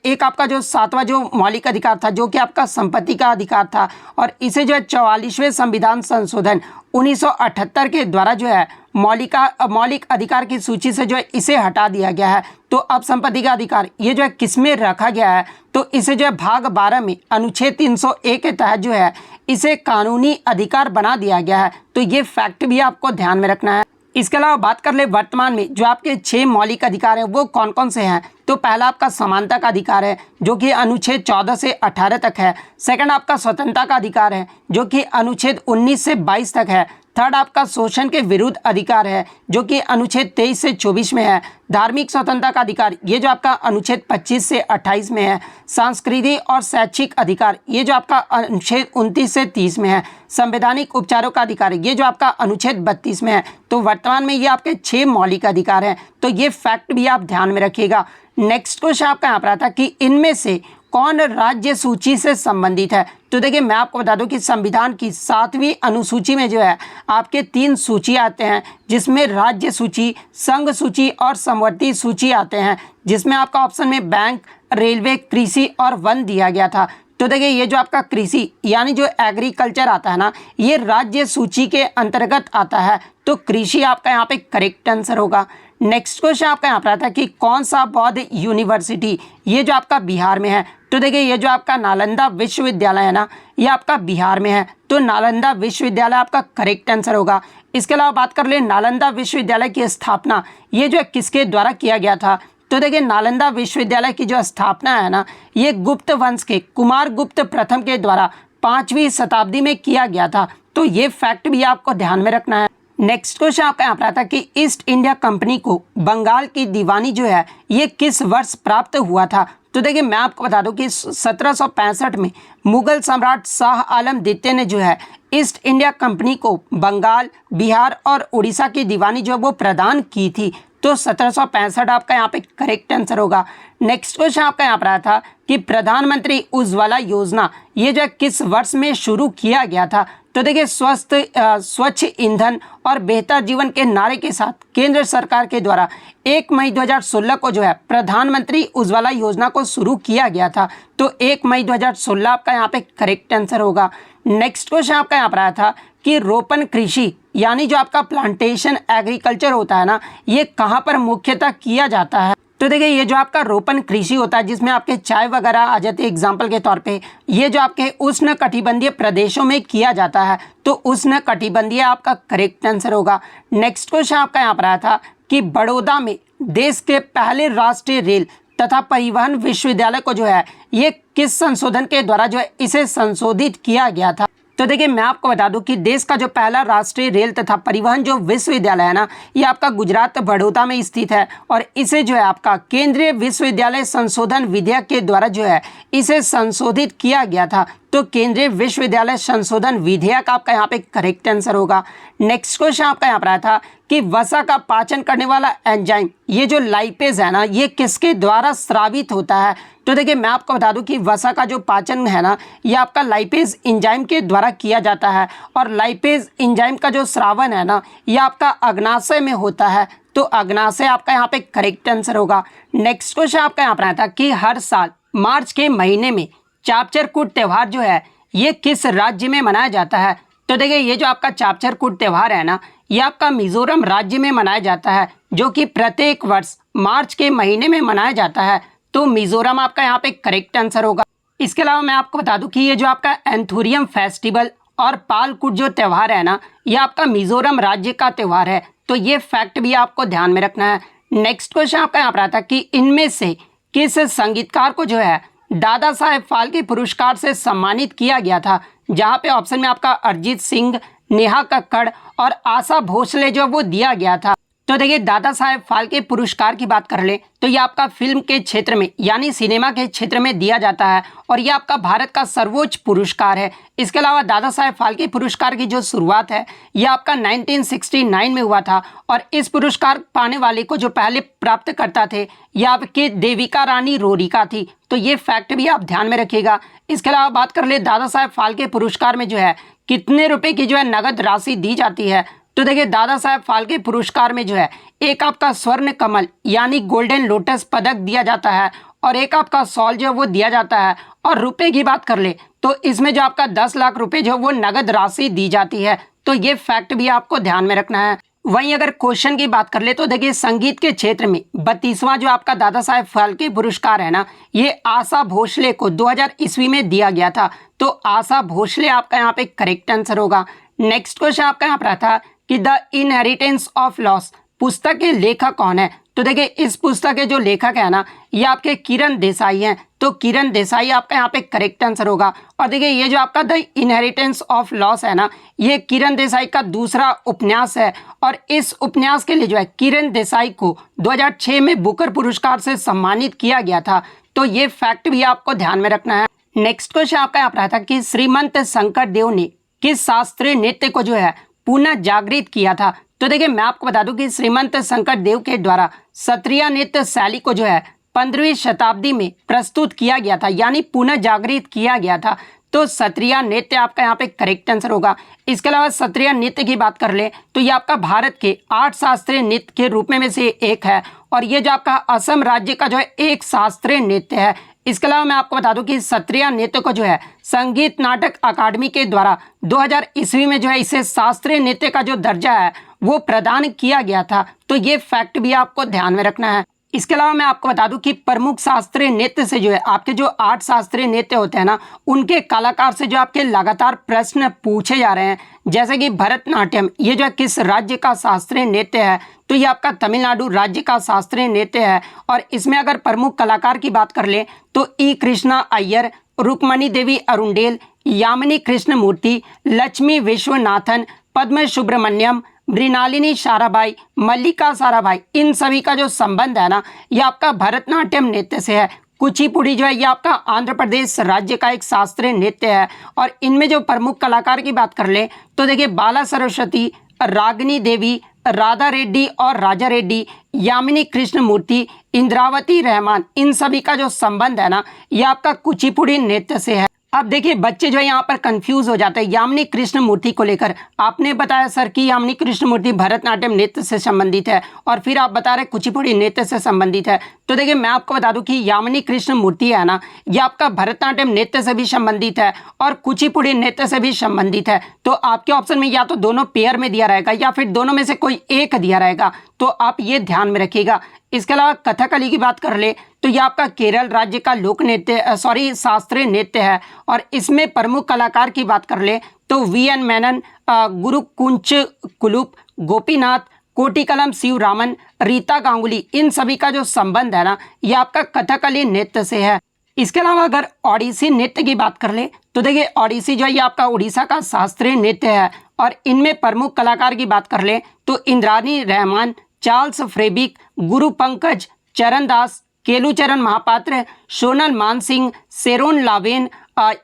एक आपका जो 7वां जो मौलिक अधिकार था जो कि आपका संपत्ति का अधिकार था और इसे जो है 44वें संविधान संशोधन 1978 के द्वारा जो है मौलिक अधिकार की सूची से जो है इसे हटा दिया गया है। तो अब संपत्ति का अधिकार ये जो है किस में रखा गया है, तो इसे जो है भाग 12 में अनुच्छेद 301 के तहत जो है इसे कानूनी अधिकार बना दिया गया है। तो ये फैक्ट भी आपको ध्यान में रखना है। इसके अलावा बात कर ले वर्तमान में जो आपके 6 मौलिक अधिकार हैं वो कौन कौन से हैं। तो पहला आपका समानता का अधिकार है जो कि अनुच्छेद 14 से 18 तक है। सेकंड आपका स्वतंत्रता का अधिकार है जो कि अनुच्छेद 19 से 22 तक है। थर्ड आपका शोषण के विरुद्ध अधिकार है जो कि अनुच्छेद 23 से 24 में है। धार्मिक स्वतंत्रता का अधिकार ये जो आपका अनुच्छेद 25 से 28 में है। सांस्कृतिक और शैक्षिक अधिकार ये जो आपका अनुच्छेद 29 से 30 में है। संवैधानिक उपचारों का अधिकार ये जो आपका अनुच्छेद 32 में है। तो वर्तमान में ये आपके 6 मौलिक अधिकार हैं। तो ये फैक्ट भी आप ध्यान में रखिएगा। नेक्स्ट क्वेश्चन आपका यहाँ पर आता है कि इनमें से कौन राज्य सूची से संबंधित है। तो देखिए मैं आपको बता दूं कि संविधान की 7वीं अनुसूची में जो है आपके 3 सूची आते हैं, जिसमें राज्य सूची, संघ सूची और समवर्ती सूची आते हैं, जिसमें आपका ऑप्शन में बैंक, रेलवे, कृषि और वन दिया गया था। तो देखिए ये जो आपका कृषि यानी जो एग्रीकल्चर आता है ना, ये राज्य सूची के अंतर्गत आता है। तो कृषि आपका यहाँ पे करेक्ट आंसर होगा। नेक्स्ट क्वेश्चन आपका यहाँ पर आता है कि कौन सा बौद्ध यूनिवर्सिटी ये जो आपका बिहार में है। तो देखिए ये जो आपका नालंदा विश्वविद्यालय है ना, ये आपका बिहार में है। तो नालंदा विश्वविद्यालय आपका करेक्ट आंसर होगा। इसके अलावा बात कर ले नालंदा विश्वविद्यालय की स्थापना ये जो है किसके द्वारा किया गया था। तो देखिए नालंदा विश्वविद्यालय की जो स्थापना है ना, ये गुप्त वंश के कुमार गुप्त प्रथम के द्वारा 5वीं शताब्दी में किया गया था। तो ये फैक्ट भी आपको ध्यान में रखना है। नेक्स्ट क्वेश्चन आपका यहाँ पर आता है कि ईस्ट इंडिया कंपनी को बंगाल की दीवानी जो है ये किस वर्ष प्राप्त हुआ था। तो देखिए मैं आपको बता दूं कि 1765 में मुगल सम्राट शाह आलम द्वितीय ने जो है ईस्ट इंडिया कंपनी को बंगाल, बिहार और उड़ीसा की दीवानी जो है वो प्रदान की थी। तो 1765 आपका यहाँ पे करेक्ट आंसर होगा। नेक्स्ट क्वेश्चन आपका यहाँ पर आया था कि प्रधानमंत्री उज्ज्वला योजना ये जो है किस वर्ष में शुरू किया गया था। तो देखिए स्वच्छ ईंधन और बेहतर जीवन के नारे के साथ केंद्र सरकार के द्वारा 1 मई 2016 को जो है प्रधानमंत्री उज्ज्वला योजना को शुरू किया गया था। तो 1 मई 2016 आपका यहाँ पे करेक्ट आंसर होगा। नेक्स्ट क्वेश्चन आपका यहाँ पर आया था कि रोपण कृषि यानी जो आपका प्लांटेशन एग्रीकल्चर होता है ना, ये कहाँ पर मुख्यतः किया जाता है। तो देखिए ये जो आपका रोपण कृषि होता है जिसमें आपके चाय वगैरह आ जाते हैं एग्जाम्पल के तौर पे, ये जो आपके उष्ण कटिबंधीय प्रदेशों में किया जाता है। तो उष्ण कटिबंधीय आपका करेक्ट आंसर होगा। नेक्स्ट क्वेश्चन आपका यहाँ पर आया था कि बड़ौदा में देश के पहले राष्ट्रीय रेल तथा परिवहन विश्वविद्यालय को जो है ये किस संशोधन के द्वारा जो है इसे संशोधित किया गया था। तो देखिए मैं आपको बता दूं कि देश का जो पहला राष्ट्रीय रेल तथा परिवहन जो विश्वविद्यालय है ना, ये आपका गुजरात बड़ौदा में स्थित है और इसे जो है आपका केंद्रीय विश्वविद्यालय संशोधन विधेयक के द्वारा जो है इसे संशोधित किया गया था। तो केंद्रीय विश्वविद्यालय संशोधन विधेयक आपका यहाँ पे करेक्ट आंसर होगा। नेक्स्ट क्वेश्चन आपका यहाँ पर आया था कि वसा का पाचन करने वाला एंजाइम ये जो लाइपेज है ना, ये किसके द्वारा स्रावित होता है? तो देखिए मैं आपको बता दूं कि वसा का जो पाचन है ना, ये आपका लाइपेज एंजाइम के द्वारा किया जाता है और लाइपेज एंजाइम का जो स्रावन है ना, ये आपका अग्नाशय में होता है। तो अग्नाशय आपका यहाँ पे करेक्ट आंसर होगा। नेक्स्ट क्वेश्चन आपका यहाँ पर आया था कि हर साल मार्च के महीने में चापचर कूट त्यौहार जो है ये किस राज्य में मनाया जाता है? तो देखिए ये जो आपका चापचर कूट त्यौहार है ना, ये आपका मिजोरम राज्य में मनाया जाता है, जो कि प्रत्येक वर्ष मार्च के महीने में मनाया जाता है। तो मिजोरम आपका यहाँ पे करेक्ट आंसर होगा। इसके अलावा मैं आपको बता दूं कि ये जो आपका एंथुरियम फेस्टिवल और पालकुट जो त्यौहार है ना, ये आपका मिजोरम राज्य का त्यौहार है। तो ये फैक्ट भी आपको ध्यान में रखना है। नेक्स्ट क्वेश्चन आपका यहाँ पर आता है कि इनमें से किस संगीतकार को जो है दादा साहेब फाल्के पुरस्कार से सम्मानित किया गया था? जहाँ पे ऑप्शन में आपका अरिजीत सिंह, नेहा कक्कड़ और आशा भोसले जो वो दिया गया था। तो देखिए दादा साहेब फाल्के पुरस्कार की बात कर ले तो ये आपका फिल्म के क्षेत्र में यानी सिनेमा के क्षेत्र में दिया जाता है और ये आपका भारत का सर्वोच्च पुरस्कार है। इसके अलावा दादा साहेब फाल्के पुरस्कार की जो शुरुआत है ये आपका 1969 में हुआ था और इस पुरस्कार पाने वाले को जो पहले प्राप्त करता थे ये आपके देविका रानी रोरिका थी। तो ये फैक्ट भी आप ध्यान में रखिएगा। इसके अलावा बात कर ले दादा साहेब फाल्के पुरस्कार में जो है कितने रुपए की जो है नगद राशि दी जाती है? तो देखिए दादा साहेब फाल्के पुरस्कार में जो है एक आपका स्वर्ण कमल यानी गोल्डन लोटस पदक दिया जाता है और एक आपका सॉल जो वो दिया जाता है। और रुपए की बात कर ले तो इसमें जो आपका 10 लाख रुपए जो वो नगद राशि दी जाती है। तो ये फैक्ट भी आपको ध्यान में रखना है। वहीं अगर क्वेश्चन की बात कर ले तो देखिए संगीत के क्षेत्र में 32वां जो आपका दादा साहेब फाल्के पुरस्कार है ना, ये आशा भोसले को 2000 ईस्वी में दिया गया था। तो आशा भोसले आपका यहाँ पे करेक्ट आंसर होगा। नेक्स्ट क्वेश्चन आपका यहाँ पर था कि द इनहेरिटेंस ऑफ लॉस पुस्तक के लेखक कौन है? तो देखिए इस पुस्तक के जो लेखक है ना, ये आपके किरण देसाई हैं। तो किरण देसाई आपका यहाँ पे करेक्ट आंसर होगा। और देखिए ये जो आपका द इनहेरिटेंस ऑफ लॉस है ना, ये किरण देसाई का दूसरा उपन्यास है और इस उपन्यास के लिए जो है किरण देसाई को 2006 में बुकर पुरस्कार से सम्मानित किया गया था। तो ये फैक्ट भी आपको ध्यान में रखना है। नेक्स्ट क्वेश्चन आपका यहाँ पर था कि श्रीमंत शंकर देव ने किस शास्त्रीय नृत्य को जो है पुनः जागृत किया था? तो देखिए मैं आपको बता दूं कि श्रीमंत शंकर देव के द्वारा सत्रिया नृत्य शैली को जो है 15वीं शताब्दी में प्रस्तुत किया गया था यानी पुनः जागृत किया गया था। तो सत्रिया नृत्य आपका यहाँ पे करेक्ट आंसर होगा। इसके अलावा सत्रिया नृत्य की बात कर ले तो ये आपका भारत के 8 शास्त्रीय नृत्य के रूप में से एक है और ये जो आपका असम राज्य का जो है एक शास्त्रीय नृत्य है। इसके अलावा मैं आपको बता दूं कि सत्रिया नृत्य को जो है संगीत नाटक अकादमी के द्वारा 2000 ईस्वी में जो है इसे शास्त्रीय नृत्य का जो दर्जा है वो प्रदान किया गया था। तो ये फैक्ट भी आपको ध्यान में रखना है। इसके अलावा मैं आपको बता दूं कि प्रमुख शास्त्रीय नृत्य से जो है आपके जो 8 शास्त्रीय नृत्य होते हैं ना, उनके कलाकार से जो आपके लगातार प्रश्न पूछे जा रहे हैं। जैसे कि भरतनाट्यम ये जो है किस राज्य का शास्त्रीय नृत्य है? तो ये आपका तमिलनाडु राज्य का शास्त्रीय नृत्य है और इसमें अगर प्रमुख कलाकार की बात कर ले तो ई कृष्णा अय्यर, रुक्मणी देवी अरुंडेल, यामिनी कृष्णमूर्ति, लक्ष्मी विश्वनाथन, पद्म सुब्रमण्यम, मृणालिनी साराभाई, मल्लिका साराभाई, इन सभी का जो संबंध है ना, ये आपका भरतनाट्यम नृत्य से है। कुचिपुड़ी जो है ये आपका आंध्र प्रदेश राज्य का एक शास्त्रीय नृत्य है और इनमें जो प्रमुख कलाकार की बात कर ले तो देखिए बाला सरस्वती, रागिनी देवी, राधा रेड्डी और राजा रेड्डी, यामिनी कृष्णमूर्ति, इंद्रावती रहमान, इन सभी का जो संबंध है ना, ये आपका कुचिपुड़ी नृत्य से है। अब देखिए बच्चे जो है यहाँ पर कंफ्यूज हो जाते हैं यामिनी कृष्णमूर्ति को लेकर। आपने बताया सर कि यामिनी कृष्णमूर्ति भरतनाट्यम नृत्य से संबंधित है और फिर आप बता रहे कुचिपुड़ी नृत्य से संबंधित है। तो देखिए मैं आपको बता दूं कि यामिनी कृष्णमूर्ति है ना, ये आपका भरतनाट्यम नृत्य से भी संबंधित है और कुचिपुड़ी नृत्य से भी संबंधित है। तो आपके ऑप्शन में या तो दोनों पेयर में दिया रहेगा या फिर दोनों में से कोई एक दिया रहेगा। तो आप ये ध्यान में रखिएगा। इसके अलावा कथकली की बात कर ले तो ये आपका केरल राज्य का लोक नृत्य शास्त्रीय नृत्य है और इसमें प्रमुख कलाकार की बात कर ले तो वी.एन. मेनन, गुरु कुंच कुलुप, गोपीनाथ, कोटिकलम शिवरामन, रीता गांगुली, इन सभी का जो संबंध है ना, ये आपका कथकली नृत्य से है। इसके अलावा अगर ओडिसी नृत्य की बात कर ले तो देखिए ओडिसी जो है ये आपका उड़ीसा का शास्त्रीय नृत्य है और इनमें प्रमुख कलाकार की बात कर ले तो इंद्रानी रहमान, चार्ल्स फ्रेबिक, गुरु पंकज, चरण दास, केलुचरण महापात्र, सोनल मानसिंह, शेरोन लावेन,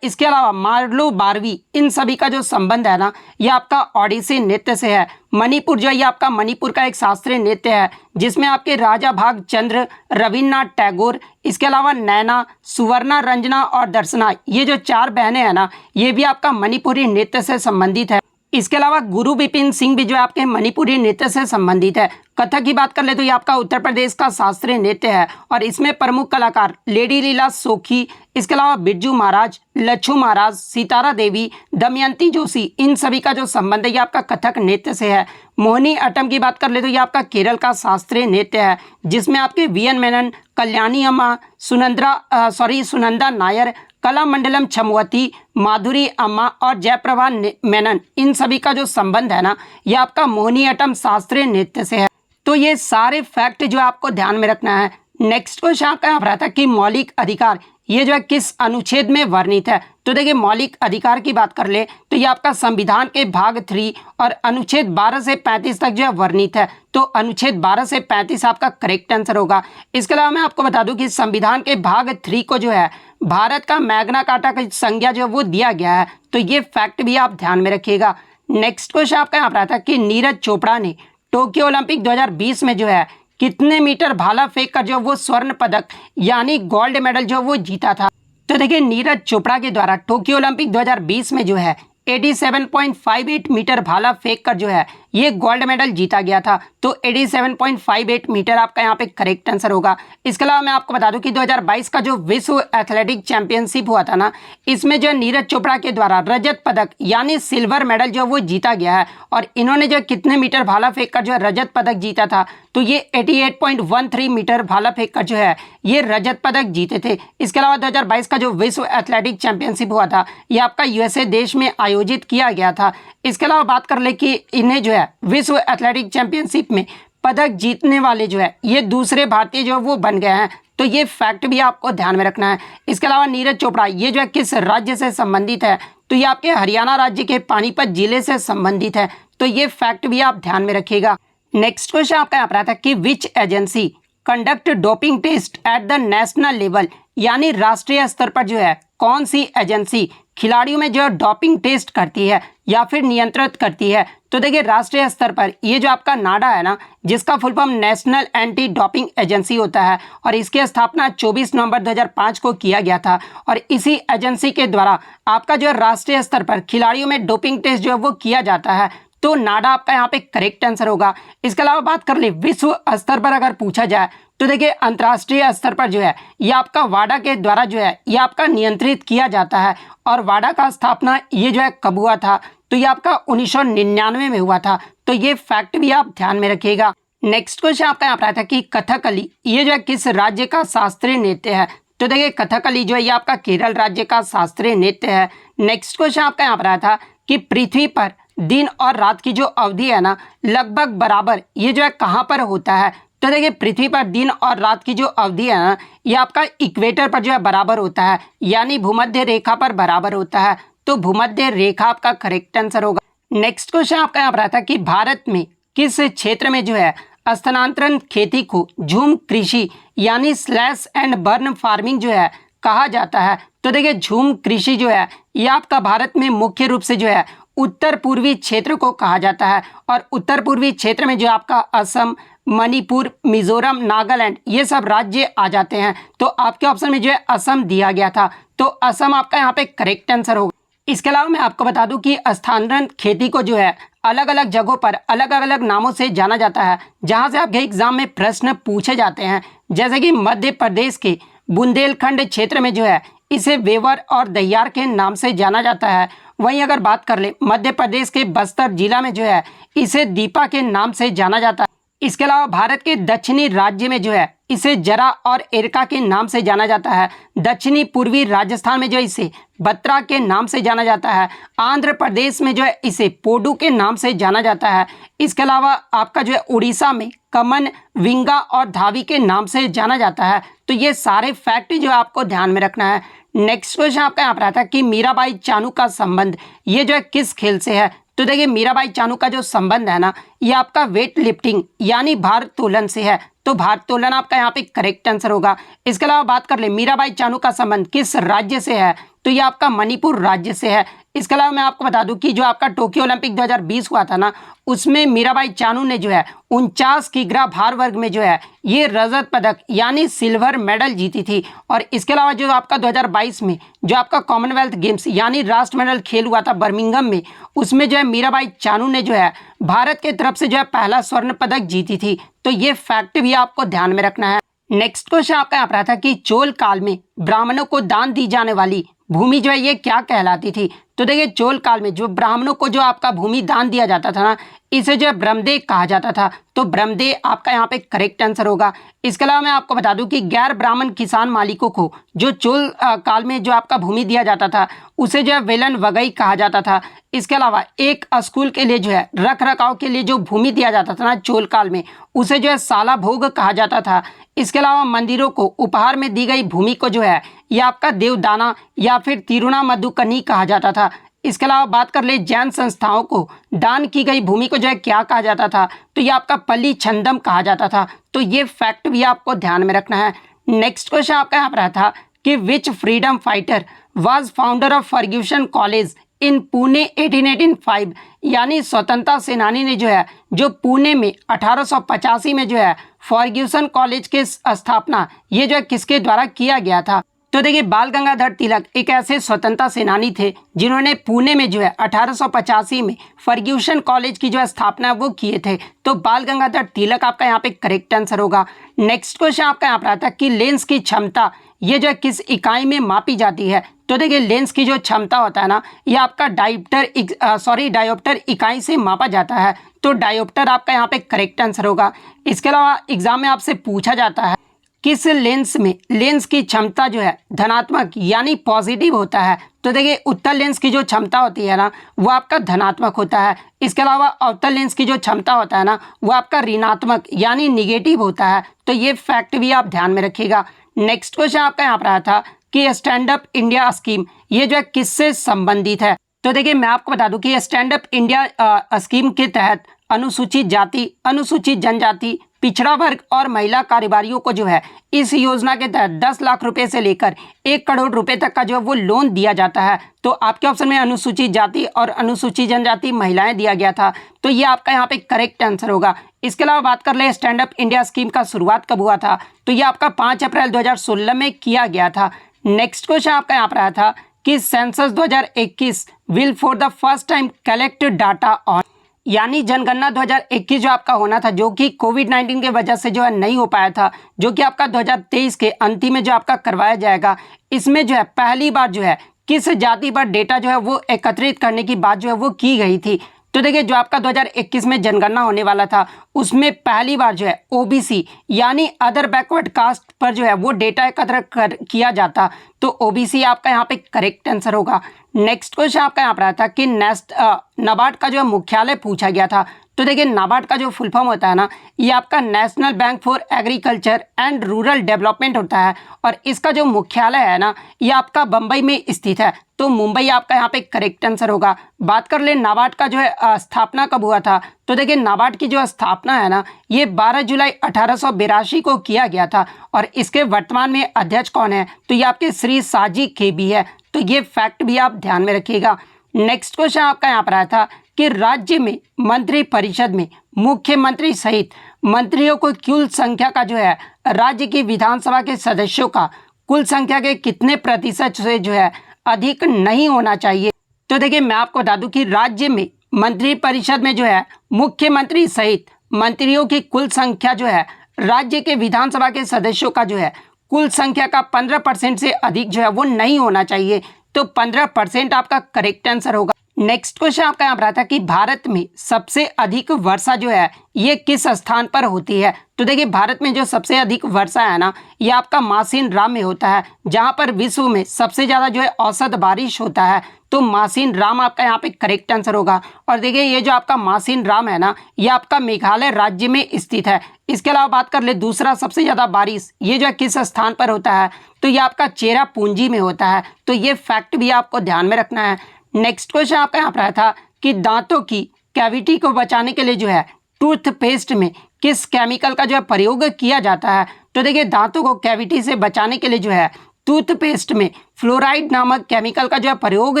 इसके अलावा मार्लो बारवी, इन सभी का जो संबंध है ना ये आपका ओडिसी नृत्य से है। मणिपुर जो है ये आपका मणिपुर का एक शास्त्रीय नृत्य है जिसमें आपके राजा भागचंद्र, रविन्द्रनाथ टैगोर, इसके अलावा नैना, सुवर्णा, रंजना और दर्शना, ये जो 4 बहनें हैं ना ये भी आपका मणिपुरी नृत्य से संबंधित है। इसके अलावा गुरु विपिन सिंह भी जो है आपके मणिपुरी नृत्य से संबंधित है। कथक की बात कर ले तो ये आपका उत्तर प्रदेश का शास्त्रीय नृत्य है और इसमें प्रमुख कलाकार लेडी लीला सोखी, इसके अलावा बिरजू महाराज, लच्छू महाराज, सितारा देवी, दमयंती जोशी, इन सभी का जो संबंध है ये आपका कथक नृत्य से है। मोहिनी अट्टम की बात कर ले तो ये आपका केरल का शास्त्रीय नृत्य है जिसमें आपके वीएन मेनन, कल्याणी अम्मा, सुनंदा नायर, कलामंडलम छमवती, माधुरी अम्मा और जयप्रभा मेनन, इन सभी का जो संबंध है ना ये आपका मोहिनी अट्टम शास्त्रीय नृत्य से है। तो ये सारे फैक्ट जो आपको ध्यान में रखना है। नेक्स्ट क्वेश्चन आपका यहाँ पर आता है कि मौलिक अधिकार ये जो है किस अनुच्छेद में वर्णित है। तो देखिए मौलिक अधिकार की बात कर ले तो ये आपका संविधान के भाग 3 और अनुच्छेद 12 से 35 तक जो है वर्णित है। तो अनुच्छेद 12 से 35 आपका करेक्ट आंसर होगा। इसके अलावा मैं आपको बता दूं कि संविधान के भाग 3 को जो है भारत का मैग्ना कार्टा की संज्ञा जो वो दिया गया है। तो ये फैक्ट भी आप ध्यान में रखिएगा। नेक्स्ट क्वेश्चन आपका यहाँ पर आता है कि नीरज चोपड़ा ने टोक्यो ओलंपिक 2020 में जो है कितने मीटर भाला फेंक कर जो वो स्वर्ण पदक यानी गोल्ड मेडल जो वो जीता था। तो देखिए नीरज चोपड़ा के द्वारा टोक्यो ओलंपिक 2020 में जो है 87.58 मीटर भाला फेंक कर जो है ये गोल्ड मेडल जीता गया था। तो 87.58 मीटर आपका यहाँ पे करेक्ट आंसर होगा। इसके अलावा मैं आपको बता दूं कि 2022 का जो विश्व एथलेटिक चैंपियनशिप हुआ था ना इसमें जो नीरज चोपड़ा के द्वारा रजत पदक यानी सिल्वर मेडल जो वो जीता गया है और इन्होंने जो कितने मीटर भाला फेंक कर जो है रजत पदक जीता था। तो ये 88.13 मीटर भाला फेंक कर जो है ये रजत पदक जीते थे। इसके अलावा 2022 का जो विश्व एथलेटिक चैंपियनशिप हुआ था ये आपका यूएसए देश में आयोजित किया गया था। इसके अलावा बात कर ले कि इन्हें जो है विश्व एथलेटिक चैंपियनशिप में पदक जीतने वाले जो है ये दूसरे भारतीय जो वो बन गए हैं। तो ये फैक्ट भी आपको ध्यान में रखना है। इसके अलावा नीरज चोपड़ा ये जो है किस राज्य से संबंधित है। तो ये आपके हरियाणा राज्य के पानीपत जिले से संबंधित है। तो ये फैक्ट भी आप ध्यान में रखिएगा। नेक्स्ट क्वेश्चन आपका यहाँ पर आता है कि which agency conduct doping test at the national level यानी राष्ट्रीय स्तर पर जो है कौन सी एजेंसी खिलाड़ियों में जो डोपिंग टेस्ट करती है या फिर नियंत्रित करती है। तो देखिए राष्ट्रीय स्तर पर ये जो आपका नाडा है ना जिसका full form national anti doping agency होता है और इसकी स्थापना 24 नवंबर 2005 को किया गया था और इसी एजेंसी के द्वारा आपका जो है राष्ट्रीय स्तर पर खिलाड़ियों में डोपिंग टेस्ट जो है वो किया जाता है। तो नाडा आपका यहाँ पे करेक्ट आंसर होगा। इसके अलावा बात कर ले विश्व स्तर पर अगर पूछा जाए तो देखिए अंतर्राष्ट्रीय स्तर पर जो है ये आपका वाडा के द्वारा जो है ये आपका नियंत्रित किया जाता है और वाडा का स्थापना ये जो है कब हुआ था। तो ये आपका 1999 में हुआ था। तो ये फैक्ट भी आप ध्यान में रखिएगा। नेक्स्ट क्वेश्चन आपका यहाँ पर आता है कि कथकली ये जो है किस राज्य का शास्त्रीय नृत्य है। तो देखिए कथकली जो है ये आपका केरल राज्य का शास्त्रीय नृत्य है। नेक्स्ट क्वेश्चन आपका यहाँ पर आया था कि पृथ्वी पर दिन और रात की जो अवधि है ना लगभग बराबर ये जो है कहाँ पर होता है। तो देखिए पृथ्वी पर दिन और रात की जो अवधि है ना ये आपका इक्वेटर पर जो है बराबर होता है यानी भूमध्य रेखा पर बराबर होता है। तो भूमध्य रेखा आपका करेक्ट आंसर होगा। नेक्स्ट क्वेश्चन आपका यहाँ पर आता है कि भारत में किस क्षेत्र में जो है स्थानांतरण खेती को झूम कृषि यानी स्लैश एंड बर्न फार्मिंग जो है कहा जाता है। तो देखिए झूम कृषि जो है ये आपका भारत में मुख्य रूप से जो है उत्तर पूर्वी क्षेत्र को कहा जाता है और उत्तर पूर्वी क्षेत्र में जो आपका असम, मणिपुर, मिजोरम, नागालैंड ये सब राज्य आ जाते हैं। तो आपके ऑप्शन में जो है असम दिया गया था। तो असम आपका यहाँ पे करेक्ट आंसर होगा। इसके अलावा मैं आपको बता दूं कि स्थानांतरण खेती को जो है अलग अलग जगहों पर अलग अलग नामों से जाना जाता है जहां से आपके एग्जाम में प्रश्न पूछे जाते हैं। जैसे कि मध्य प्रदेश के बुंदेलखंड क्षेत्र में जो है इसे वेवर और दहियार के नाम से जाना जाता है। वहीं अगर बात कर ले मध्य प्रदेश के बस्तर जिला में जो है इसे दीपा के नाम से जाना जाता है। इसके अलावा भारत के दक्षिणी राज्य में जो है इसे जरा और एरका के नाम से जाना जाता है। दक्षिणी पूर्वी राजस्थान में जो है इसे बत्रा के नाम से जाना जाता है। आंध्र प्रदेश में जो है इसे पोडू के नाम से जाना जाता है। इसके अलावा आपका जो है उड़ीसा में कमन, विंगा और धावी के नाम से जाना जाता है। तो ये सारे फैक्ट जो आपको ध्यान में रखना है। नेक्स्ट क्वेश्चन आपका यहाँ पर आता है कि मीराबाई चानू का संबंध ये जो है किस खेल से है। तो देखिए मीराबाई चानू का जो संबंध है ना ये आपका वेट लिफ्टिंग यानी भार तोलन से है। तो भारोत्तोलन आपका यहाँ पे करेक्ट आंसर होगा। इसके अलावा बात कर ले मीराबाई चानू का संबंध किस राज्य से है, तो ये आपका मणिपुर राज्य से है। इसके अलावा मैं आपको बता दूं कि जो आपका टोक्यो ओलंपिक 2020 हुआ था ना, उसमें मीराबाई चानू ने जो है 49 किग्रा भार वर्ग में जो है ये रजत पदक यानी सिल्वर मेडल जीती थी। और इसके अलावा जो आपका 2022 में जो आपका कॉमनवेल्थ गेम्स यानी राष्ट्रमंडल खेल हुआ था बर्मिंघम में, उसमें जो है मीराबाई चानू ने जो है भारत की तरफ से जो है पहला स्वर्ण पदक जीती थी। तो ये फैक्ट भी आपको ध्यान में रखना है। नेक्स्ट क्वेश्चन आपका यहाँ पर आता है कि चोल काल में ब्राह्मणों को दान दी जाने वाली भूमि जो है ये क्या कहलाती थी। तो देखिए चोल काल में जो ब्राह्मणों को जो आपका भूमि दान दिया जाता था ना, इसे जो है ब्रह्मदेव कहा जाता था। तो ब्रह्मदेव आपका यहाँ पे करेक्ट आंसर होगा। इसके अलावा मैं आपको बता दूं कि गैर ब्राह्मण किसान मालिकों को जो चोल काल में जो आपका भूमि दिया जाता था उसे जो है वेलन वगई कहा जाता था। इसके अलावा एक स्कूल के लिए जो है रख रखाव के लिए जो भूमि दिया जाता था ना चोल काल में, उसे जो है साला भोग कहा जाता था। इसके अलावा मंदिरों को उपहार में दी गई भूमि को जो है ये आपका देवदाना या फिर तिरुना मधुकनी कहा जाता था। इसके अलावा बात कर ले जैन संस्थाओं को दान की गई भूमि को जो है क्या कहा जाता था, तो ये आपका पल्ली छंदम कहा जाता था। तो ये फैक्ट भी आपको ध्यान में रखना है। नेक्स्ट क्वेश्चन आपका यहाँ पर रहा था कि which freedom fighter was founder of Fergusson college in Pune 1885, यानी स्वतंत्रता सेनानी ने जो है जो पुणे में 1885 में जो है फर्ग्यूसन कॉलेज के स्थापना ये जो है किसके द्वारा किया गया था। तो देखिए बाल गंगाधर तिलक एक ऐसे स्वतंत्रता सेनानी थे जिन्होंने पुणे में जो है 1885 में फर्ग्यूसन कॉलेज की जो है स्थापना वो किए थे। तो बाल गंगाधर तिलक आपका यहाँ पे करेक्ट आंसर होगा। नेक्स्ट क्वेश्चन आपका यहाँ पर आता है कि लेंस की क्षमता ये जो है किस इकाई में मापी जाती है। तो देखिए लेंस की जो क्षमता होता है ना, ये आपका डायोप्टर इकाई से मापा जाता है। तो डायोप्टर आपका यहाँ पे करेक्ट आंसर होगा। इसके अलावा एग्जाम में आपसे पूछा जाता है किस लेंस में लेंस की क्षमता जो है धनात्मक यानी पॉजिटिव होता है। तो देखिए उत्तल लेंस की जो क्षमता होती है ना वो आपका धनात्मक होता है। इसके अलावा अवतल लेंस की जो क्षमता होता है ना वो आपका ऋणात्मक यानी निगेटिव होता है। तो ये फैक्ट भी आप ध्यान में रखिएगा। नेक्स्ट क्वेश्चन आपका यहाँ पर आया था कि स्टैंड अप इंडिया स्कीम ये जो है किससे संबंधित है। तो देखिए मैं आपको बता दूं कि स्टैंड अप इंडिया स्कीम के तहत अनुसूचित जाति, अनुसूचित जनजाति, पिछड़ा वर्ग और महिला कारोबारियों को जो है इस योजना के तहत 10 लाख रुपए से लेकर 1 करोड़ रुपए तक का जो है वो लोन दिया जाता है। तो आपके ऑप्शन में अनुसूचित जाति और अनुसूचित जनजाति महिलाएं दिया गया था। तो ये आपका यहाँ पे करेक्ट आंसर होगा। इसके अलावा बात कर ले स्टैंड अप इंडिया स्कीम का शुरुआत कब हुआ था, तो ये आपका 5 अप्रैल 2016 में किया गया था। नेक्स्ट क्वेश्चन आपका यहाँ पर आया था कि census 2021 will for the first time collect data on, यानी जनगणना 2021 जो आपका होना था जो कि कोविड-19 की वजह से जो है नहीं हो पाया था, जो कि आपका 2023 के अंतिम में जो आपका करवाया जाएगा। इसमें जो है पहली बार जो है किस जाति पर डेटा जो है वो एकत्रित करने की बात जो है वो की गई थी। तो देखिए जो आपका 2021 में जनगणना होने वाला था उसमें पहली बार जो है ओबीसी यानी अदर बैकवर्ड कास्ट पर जो है वो डेटा एकत्र किया जाता। तो ओबीसी आपका यहाँ पे करेक्ट आंसर होगा। नेक्स्ट क्वेश्चन आपका यहाँ पर आया था कि नाबार्ड का जो है मुख्यालय पूछा गया था। तो देखिए नाबार्ड का जो फुल फॉर्म होता है ना ये आपका national bank for agriculture and rural development होता है और इसका जो मुख्यालय है ना ये आपका बम्बई में स्थित है। तो मुंबई आपका यहाँ पे करेक्ट आंसर होगा। बात कर ले नाबार्ड का जो है स्थापना कब हुआ था, तो देखिए नाबार्ड की जो स्थापना है ना ये 12 जुलाई 1882 को किया गया था और इसके वर्तमान में अध्यक्ष कौन है, तो ये आपके श्री साजी केबी है। तो ये फैक्ट भी आप ध्यान में रखिएगा। नेक्स्ट क्वेश्चन आपका यहाँ पर आया था कि राज्य में मंत्री परिषद में मुख्यमंत्री सहित मंत्रियों को कुल संख्या का जो है राज्य की विधानसभा के सदस्यों का कुल संख्या के कितने प्रतिशत से जो है अधिक नहीं होना चाहिए। तो देखिए मैं आपको बता दूं कि राज्य में मंत्री परिषद में जो है मुख्यमंत्री सहित मंत्रियों की कुल संख्या जो है राज्य के विधानसभा के सदस्यों का जो है कुल संख्या का 15% से अधिक जो है वो नहीं होना चाहिए। तो 15% आपका करेक्ट आंसर होगा। नेक्स्ट क्वेश्चन आपका यहाँ पर आता है कि भारत में सबसे अधिक वर्षा जो है ये किस स्थान पर होती है। तो देखिए भारत में जो सबसे अधिक वर्षा है ना ये आपका मासिन राम में होता है, जहाँ पर विश्व में सबसे ज़्यादा जो है औसत बारिश होता है। तो मासिन राम आपका यहाँ पे करेक्ट आंसर होगा। और देखिए ये जो आपका मासिन राम है ना ये आपका मेघालय राज्य में स्थित है। इसके अलावा बात कर ले दूसरा सबसे ज़्यादा बारिश ये जो है किस स्थान पर होता है, तो ये आपका चेरापूंजी में होता है। तो ये फैक्ट भी आपको ध्यान में रखना है। नेक्स्ट क्वेश्चन आपका यहाँ पर आया था कि दांतों की कैविटी को बचाने के लिए जो है टूथपेस्ट में किस केमिकल का जो है प्रयोग किया जाता है? तो देखिए दांतों को कैविटी से बचाने के लिए जो है टूथपेस्ट में फ्लोराइड नामक केमिकल का जो है प्रयोग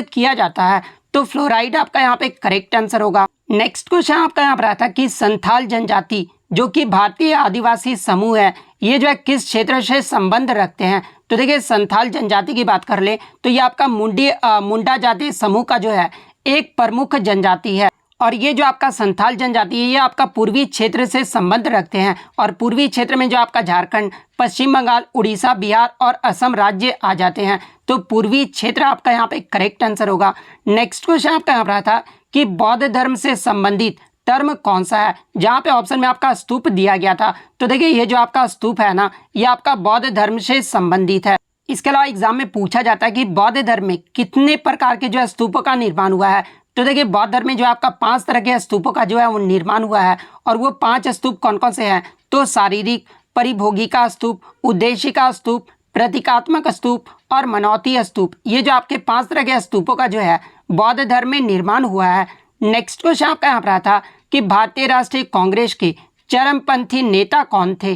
किया जाता है। तो फ्लोराइड आपका यहाँ पे करेक्ट आंसर होगा। नेक्स्ट क्वेश्चन आपका यहाँ पर आता है कि संथाल जनजाति जो कि भारतीय आदिवासी समूह है, ये जो है किस क्षेत्र से संबंध रखते हैं? तो देखिए संथाल जनजाति की बात कर ले तो ये आपका मुंडा जाति समूह का जो है एक प्रमुख जनजाति है। और ये जो आपका संथाल जनजाति है ये आपका पूर्वी क्षेत्र से संबंध रखते हैं। और पूर्वी क्षेत्र में जो आपका झारखंड, पश्चिम बंगाल, उड़ीसा, बिहार और असम राज्य आ जाते हैं। तो पूर्वी क्षेत्र आपका यहाँ पे करेक्ट आंसर होगा। नेक्स्ट क्वेश्चन आपका यहाँ पर था कि बौद्ध धर्म से संबंधित टर्म कौन सा है? जहाँ पे ऑप्शन में आपका स्तूप दिया गया था। तो देखिए ये जो आपका स्तूप है ना, ये आपका बौद्ध धर्म से संबंधित है। इसके अलावा एग्जाम में पूछा जाता है कि बौद्ध धर्म में कितने प्रकार के जो है स्तूपों का निर्माण हुआ है? तो देखिए बौद्ध धर्म में जो आपका 5 तरह के स्तूपों का जो है वो निर्माण हुआ है। और वो 5 स्तूप कौन कौन से हैं? तो शारीरिक, परिभोगिका स्तूप, उद्देशिका स्तूप, प्रतीकात्मक स्तूप और मनौती स्तूप। ये जो आपके 5 तरह के स्तूपों का जो है बौद्ध धर्म में निर्माण हुआ है। नेक्स्ट क्वेश्चन आपका यहाँ पर था कि भारतीय राष्ट्रीय कांग्रेस के चरमपंथी नेता कौन थे?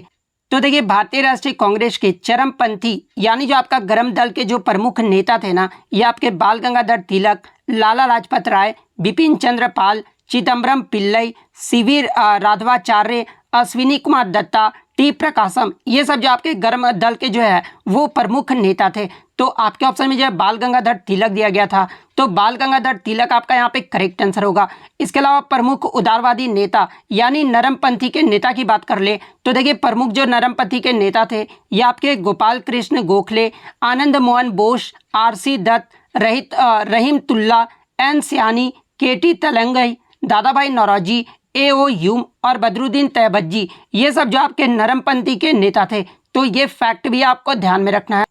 तो देखिए भारतीय राष्ट्रीय कांग्रेस के चरमपंथी यानी जो आपका गर्म दल के जो प्रमुख नेता थे ना, ये आपके बाल गंगाधर तिलक, लाला लाजपत राय, बिपिन चंद्र पाल, चिदम्बरम पिल्लई, सीवी राघवाचार्य, अश्विनी कुमार दत्ता, टी प्रकाशम, ये सब जो आपके गर्म दल के जो है वो प्रमुख नेता थे। तो आपके ऑप्शन में जो है बाल गंगाधर तिलक दिया गया था। तो बाल गंगाधर तिलक आपका यहाँ पे करेक्ट आंसर होगा। इसके अलावा प्रमुख उदारवादी नेता यानी नरमपंथी के नेता की बात कर ले तो देखिए प्रमुख जो नरमपंथी के नेता थे ये आपके गोपाल कृष्ण गोखले, आनंद मोहन बोस, आरसी दत्त, रहीमतुल्ला, एन सियानी, केटी तेलंगई, दादा भाई नौरोजी, ए.ओ. ह्यूम और बदरुद्दीन तैयबजी, ये सब जो आपके नरमपंथी के नेता थे। तो ये फैक्ट भी आपको ध्यान में रखना है।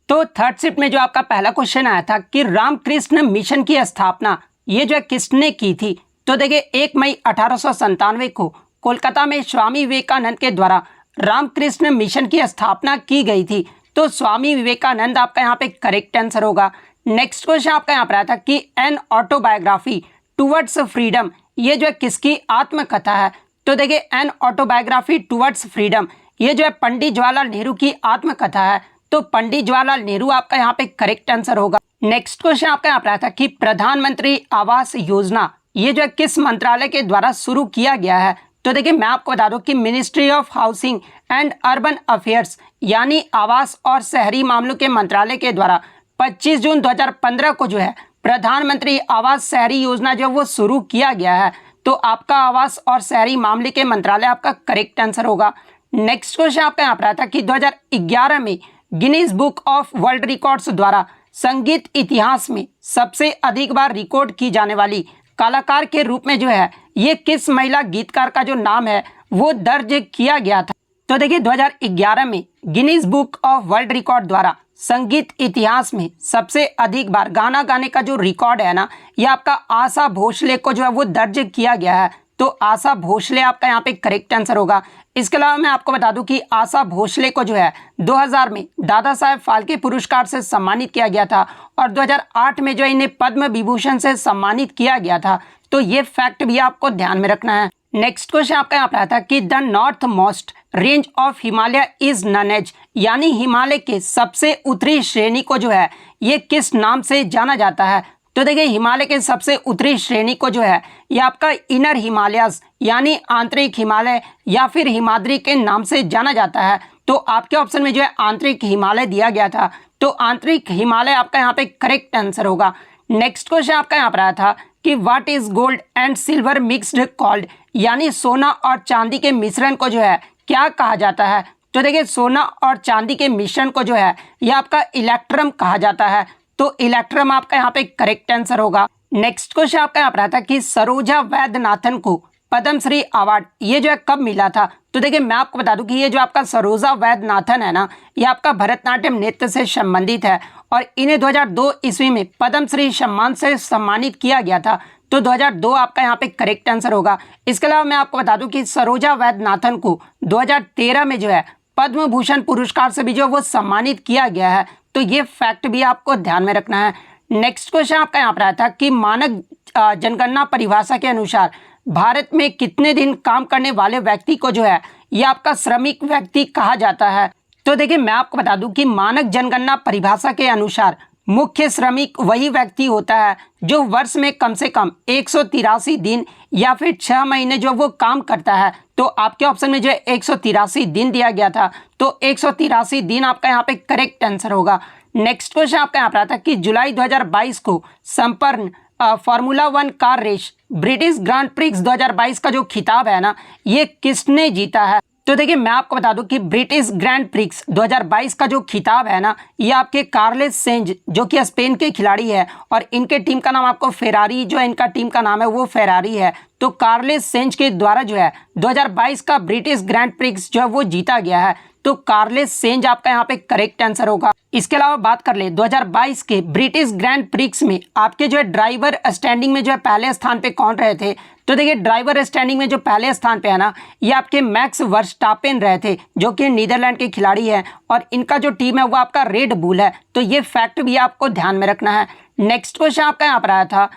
तो थर्ड शिफ्ट में जो आपका पहला क्वेश्चन आया था कि रामकृष्ण मिशन की स्थापना ये जो है किसने की थी? तो देखिए 1 मई 1897 को कोलकाता में स्वामी विवेकानंद के द्वारा रामकृष्ण मिशन की स्थापना की गई थी। तो स्वामी विवेकानंद आपका यहाँ पे करेक्ट आंसर होगा। नेक्स्ट क्वेश्चन आपका यहाँ पर आया था कि एन ऑटोबायोग्राफी टुवर्ड्स फ्रीडम ये जो है किसकी आत्मकथा है? तो देखिए एन ऑटोबायोग्राफी टुवर्ड्स फ्रीडम ये जो है पंडित जवाहरलाल नेहरू की आत्मकथा है। तो पंडित जवाहरलाल नेहरू आपका यहाँ पे करेक्ट आंसर होगा। नेक्स्ट क्वेश्चन आपका यहाँ पर आया था कि प्रधानमंत्री आवास योजना ये जो है किस मंत्रालय के द्वारा शुरू किया गया है? तो देखिए मैं आपको बता दूं कि ministry of housing and urban affairs यानी आवास और शहरी मामलों के मंत्रालय के द्वारा 25 जून 2015 को जो है प्रधानमंत्री आवास शहरी योजना जो वो शुरू किया गया है। तो आपका आवास और शहरी मामले के मंत्रालय आपका करेक्ट आंसर होगा। नेक्स्ट क्वेश्चन आपका यहाँ पर आया था कि 2011 में Guinness book of world records द्वारा संगीत इतिहास में सबसे अधिक बार रिकॉर्ड की जाने वाली कलाकार के रूप में जो है ये किस महिला गीतकार का जो नाम है वो दर्ज किया गया था? तो देखिए 2011 में Guinness book of world record द्वारा संगीत इतिहास में सबसे अधिक बार गाना गाने का जो रिकॉर्ड है ना, ये आपका आशा भोसले को जो है वो दर्ज किया गया है। तो आशा भोसले आपका यहाँ पे करेक्ट आंसर होगा। इसके अलावा मैं आपको बता दूं कि आशा भोसले को जो है 2000 में दादा साहेब फाल्के पुरस्कार से सम्मानित किया गया था और 2008 में जो इन्हें पद्म विभूषण से सम्मानित किया गया था। तो ये फैक्ट भी आपको ध्यान में रखना है। नेक्स्ट क्वेश्चन आपका यहाँ पर आता है कि the north most range of Himalaya is known as यानी हिमालय के सबसे उत्तरी श्रेणी को जो है ये किस नाम से जाना जाता है? तो देखिए हिमालय के सबसे उत्तरी श्रेणी को जो है ये आपका इनर हिमालयस यानी आंतरिक हिमालय या फिर हिमाद्री के नाम से जाना जाता है। तो आपके ऑप्शन में जो है आंतरिक हिमालय दिया गया था। तो आंतरिक हिमालय आपका यहाँ पे करेक्ट आंसर होगा। नेक्स्ट क्वेश्चन आपका यहाँ पर आया था कि what is gold and silver mixed called यानी सोना और चांदी के मिश्रण को जो है क्या कहा जाता है? तो देखिए सोना और चांदी के मिश्रण को जो है ये आपका इलेक्ट्रम कहा जाता है। तो इलेक्ट्रम आपका यहाँ पे करेक्ट आंसर होगा। नेक्स्ट क्वेश्चन आपका यहाँ पर आता है कि सरोजा वैद्यनाथन को पद्मश्री अवार्ड ये जो है कब मिला था? तो देखिए मैं आपको बता दूं कि ये जो आपका सरोजा वैद्यनाथन है ना, ये आपका भरतनाट्यम नृत्य से संबंधित है और इन्हें 2002 ईस्वी में पद्मश्री सम्मान से सम्मानित किया गया था। तो 2002 आपका यहाँ पे करेक्ट आंसर होगा। इसके अलावा मैं आपको बता दूं कि सरोजा वैद्यनाथन को 2013 में जो है पद्म भूषण पुरस्कार से भी जो वो सम्मानित किया गया है। तो ये फैक्ट भी आपको ध्यान में रखना है। नेक्स्ट क्वेश्चन आपका यहाँ पर आया था कि मानक जनगणना परिभाषा के अनुसार भारत में कितने दिन काम करने वाले व्यक्ति को जो है ये आपका श्रमिक व्यक्ति कहा जाता है? तो देखिए मैं आपको बता दूं कि मानक जनगणना परिभाषा के अनुसार मुख्य श्रमिक वही व्यक्ति होता है जो वर्ष में कम से कम 183 दिन या फिर 6 महीने जो वो काम करता है। तो आपके ऑप्शन में जो है 183 दिन दिया गया था, तो 183 दिन आपका यहाँ पे करेक्ट आंसर होगा। नेक्स्ट क्वेश्चन आपका यहाँ पर आता है कि जुलाई 2022 को संपन्न formula 1 car race British grand prix 2022 का जो खिताब है ना, ये किसने जीता है? तो देखिए मैं आपको बता दूं कि ब्रिटिश ग्रैंड प्रिक्स 2022 का जो खिताब है ना, ये आपके कार्लेस सेंज जो कि स्पेन के खिलाड़ी है और इनके टीम का नाम आपको फेरारी, जो इनका टीम का नाम है वो फेरारी है। तो कार्लेस सेंज के द्वारा जो है 2022 का ब्रिटिश ग्रैंड प्रिक्स जो है वो जीता गया है। तो कार्लेस सेंज आपका यहाँ पे करेक्ट आंसर होगा। इसके अलावा बात कर ले 2022 के ब्रिटिश ग्रैंड प्रिक्स में आपके जो है ड्राइवर स्टैंडिंग में जो है पहले स्थान पे कौन रहे थे? तो देखिए ड्राइवर स्टैंडिंग में जो पहले स्थान पे है ना, ये आपके मैक्स वर्स्टापेन रहे थे जो कि नीदरलैंड के खिलाड़ी है और इनका जो टीम है वो आपका रेड बुल है। तो ये फैक्ट भी आपको ध्यान में रखना है। नेक्स्ट क्वेश्चन आपका यहाँ पर आया था,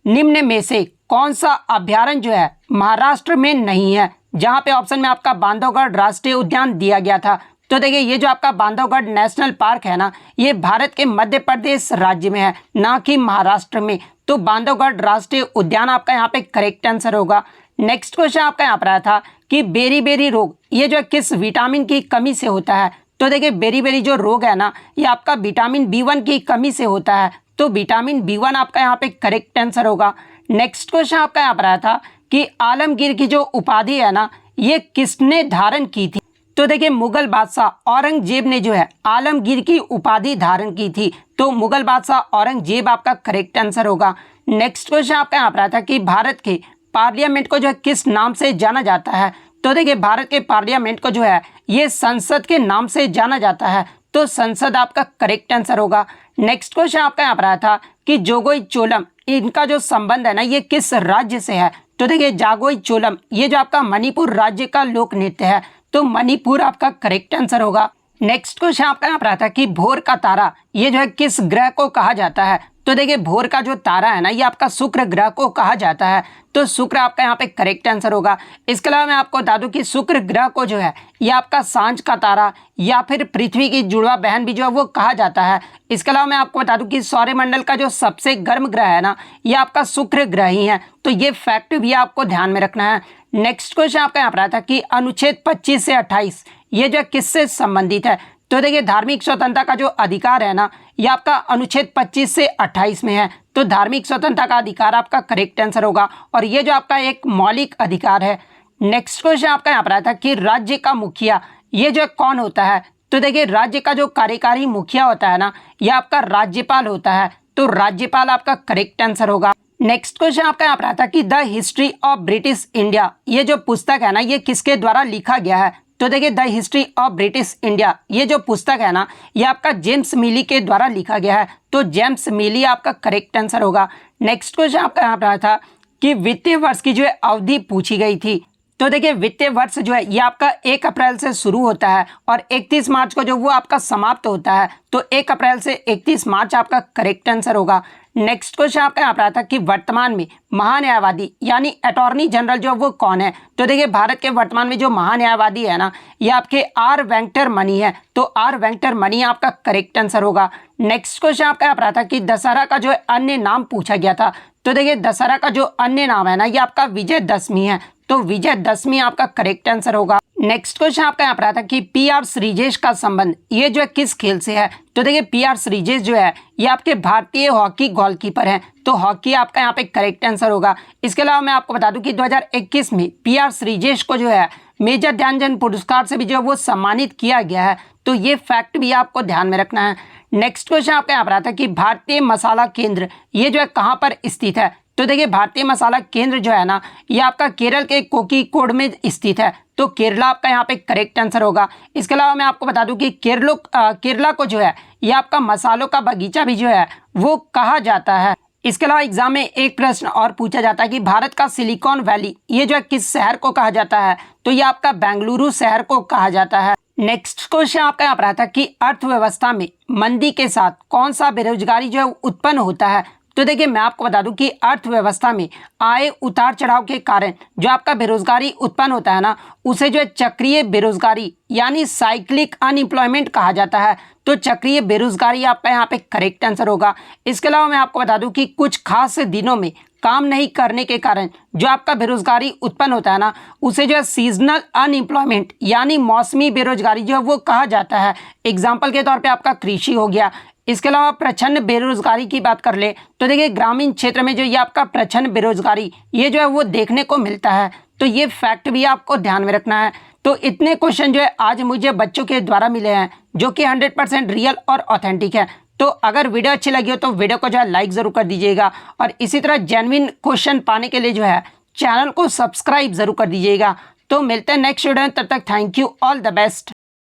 निम्न में से कौन सा अभ्यारण्य जो है महाराष्ट्र में नहीं है? जहाँ पे ऑप्शन में आपका बांधवगढ़ राष्ट्रीय उद्यान दिया गया था। तो देखिए ये जो आपका बांधवगढ़ नेशनल पार्क है ना, ये भारत के मध्य प्रदेश राज्य में है, ना कि महाराष्ट्र में। तो बांधवगढ़ राष्ट्रीय उद्यान आपका यहाँ पे करेक्ट आंसर होगा। नेक्स्ट क्वेश्चन आपका यहाँ पर आया था कि बेरी रोग ये जो किस विटामिन की कमी से होता है? तो देखिए बेरी जो रोग है ना, ये आपका विटामिन B1 की कमी से होता है। तो विटामिन B1 आपका यहाँ पे करेक्ट आंसर होगा। नेक्स्ट क्वेश्चन आपका यहाँ पर आया था कि आलमगीर की जो उपाधि है ना, ये किसने धारण की थी? तो देखिए मुगल बादशाह औरंगजेब ने जो है आलमगीर की उपाधि धारण की थी। तो मुगल बादशाह औरंगजेब आपका करेक्ट आंसर होगा। नेक्स्ट क्वेश्चन आपका यहाँ पर आता है कि भारत के पार्लियामेंट को जो है किस नाम से जाना जाता है? तो देखिए भारत के पार्लियामेंट को जो है ये संसद के नाम से जाना जाता है। तो संसद आपका करेक्ट आंसर होगा। नेक्स्ट क्वेश्चन आपका यहाँ पर आया था कि जोगोई चोलम इनका जो संबंध है ना, ये किस राज्य से है? तो देखिए जागोई चोलम ये जो आपका मणिपुर राज्य का लोक नृत्य है। तो मणिपुर आपका करेक्ट आंसर होगा। नेक्स्ट क्वेश्चन आपका यहाँ पर आता है कि भोर का तारा ये जो है किस ग्रह को कहा जाता है? तो देखिए भोर का जो तारा है ना, ये आपका शुक्र ग्रह को कहा जाता है। तो शुक्र आपका यहाँ पे करेक्ट आंसर होगा। इसके अलावा मैं आपको बता दूं कि शुक्र ग्रह को जो है ये आपका सांझ का तारा या फिर पृथ्वी की जुड़वा बहन भी जो है वो कहा जाता है। इसके अलावा मैं आपको बता दूं कि सौरमंडल का जो सबसे गर्म ग्रह है ना, ये आपका शुक्र ग्रह ही है। तो ये फैक्ट भी आपको ध्यान में रखना है। नेक्स्ट क्वेश्चन आपका यहाँ पर आता है कि अनुच्छेद 25 से 28 ये जो किससे संबंधित है? तो देखिए धार्मिक स्वतंत्रता का जो अधिकार है ना, ये आपका अनुच्छेद 25 से 28 में है। तो धार्मिक स्वतंत्रता का अधिकार आपका करेक्ट आंसर होगा और ये जो आपका एक मौलिक अधिकार है। नेक्स्ट क्वेश्चन आपका यहाँ पर आता है कि राज्य का मुखिया ये जो कौन होता है? तो देखिए राज्य का जो कार्यकारी मुखिया होता है ना, ये आपका राज्यपाल होता है। तो राज्यपाल आपका करेक्ट आंसर होगा। नेक्स्ट क्वेश्चन आपका यहाँ पर आता है कि the history of British India ये जो पुस्तक है ना, ये किसके द्वारा लिखा गया है? तो देखिए the history of British India ये जो पुस्तक है ना, ये आपका जेम्स मिली के द्वारा लिखा गया है। तो जेम्स मिली आपका करेक्ट आंसर होगा। नेक्स्ट क्वेश्चन आपका यहाँ पर आया था कि वित्तीय वर्ष की जो है अवधि पूछी गई थी। तो देखिए वित्तीय वर्ष जो है ये आपका 1 अप्रैल से शुरू होता है और 31 मार्च को जो वो आपका समाप्त होता है। तो 1 अप्रैल से 31 मार्च आपका करेक्ट आंसर होगा। नेक्स्ट क्वेश्चन आपका यहाँ पर आता है कि वर्तमान में महान्यायवादी यानी अटॉर्नी जनरल जो वो कौन है? तो देखिए भारत के वर्तमान में जो महान्यायवादी है ना, ये आपके आर वेंकटरमणि है। तो आर वेंकटरमणि आपका करेक्ट आंसर होगा। नेक्स्ट क्वेश्चन आपका यहाँ पर आता है कि दशहरा का जो है अन्य नाम पूछा गया था। तो देखिए दशहरा का जो अन्य नाम है ना, ये आपका विजयदशमी है। तो विजयदशमी आपका करेक्ट आंसर होगा। नेक्स्ट क्वेश्चन आपका यहाँ पर आता है कि PR श्रीजेश का संबंध ये जो है किस खेल से है? तो देखिए PR श्रीजेश जो है ये आपके भारतीय हॉकी गोलकीपर हैं। तो हॉकी आपका यहाँ पे करेक्ट आंसर होगा। इसके अलावा मैं आपको बता दूं कि 2021 में PR श्रीजेश को जो है मेजर ध्यानचंद पुरस्कार से भी जो है वो सम्मानित किया गया है। तो ये फैक्ट भी आपको ध्यान में रखना है। नेक्स्ट क्वेश्चन आपका यहाँ पर आता है कि भारतीय मसाला केंद्र ये जो है कहाँ पर स्थित है? तो देखिए भारतीय मसाला केंद्र जो है ना, ये आपका केरल के कोकीकोड में स्थित है। तो केरला आपका यहाँ पे करेक्ट आंसर होगा। इसके अलावा मैं आपको बता दूं कि केरला को जो है ये आपका मसालों का बगीचा भी जो है वो कहा जाता है। इसके अलावा एग्जाम में एक प्रश्न और पूछा जाता है कि भारत का सिलिकॉन वैली ये जो है किस शहर को कहा जाता है? तो ये आपका बेंगलुरु शहर को कहा जाता है। नेक्स्ट क्वेश्चन आपका यहाँ पर आता है कि अर्थव्यवस्था में मंदी के साथ कौन सा बेरोजगारी जो है उत्पन्न होता है? तो देखिए मैं आपको बता दूं कि अर्थव्यवस्था में आए उतार चढ़ाव के कारण जो आपका बेरोजगारी उत्पन्न होता है ना, उसे जो है चक्रीय बेरोजगारी यानी साइक्लिक अनएम्प्लॉयमेंट कहा जाता है। तो चक्रीय बेरोजगारी आपका यहाँ पे करेक्ट आंसर होगा। इसके अलावा मैं आपको बता दूं कि कुछ खास दिनों में काम नहीं करने के कारण जो आपका बेरोजगारी उत्पन्न होता है ना, उसे जो है सीजनल अनएम्प्लॉयमेंट यानी मौसमी बेरोजगारी जो है वो कहा जाता है। एग्जाम्पल के तौर पे आपका कृषि हो गया। इसके अलावा प्रच्छन्न बेरोजगारी की बात कर ले तो देखिए ग्रामीण क्षेत्र में जो ये आपका प्रच्छन्न बेरोजगारी ये जो है वो देखने को मिलता है। तो ये फैक्ट भी आपको ध्यान में रखना है। तो इतने क्वेश्चन जो है आज मुझे बच्चों के द्वारा मिले हैं जो कि 100% रियल और ऑथेंटिक है। तो अगर वीडियो अच्छी लगी हो तो वीडियो को जो है लाइक ज़रूर कर दीजिएगा और इसी तरह जेन्युइन क्वेश्चन पाने के लिए जो है चैनल को सब्सक्राइब ज़रूर कर दीजिएगा। तो मिलते हैं नेक्स्ट वीडियो में, तब तक thank you, all the best.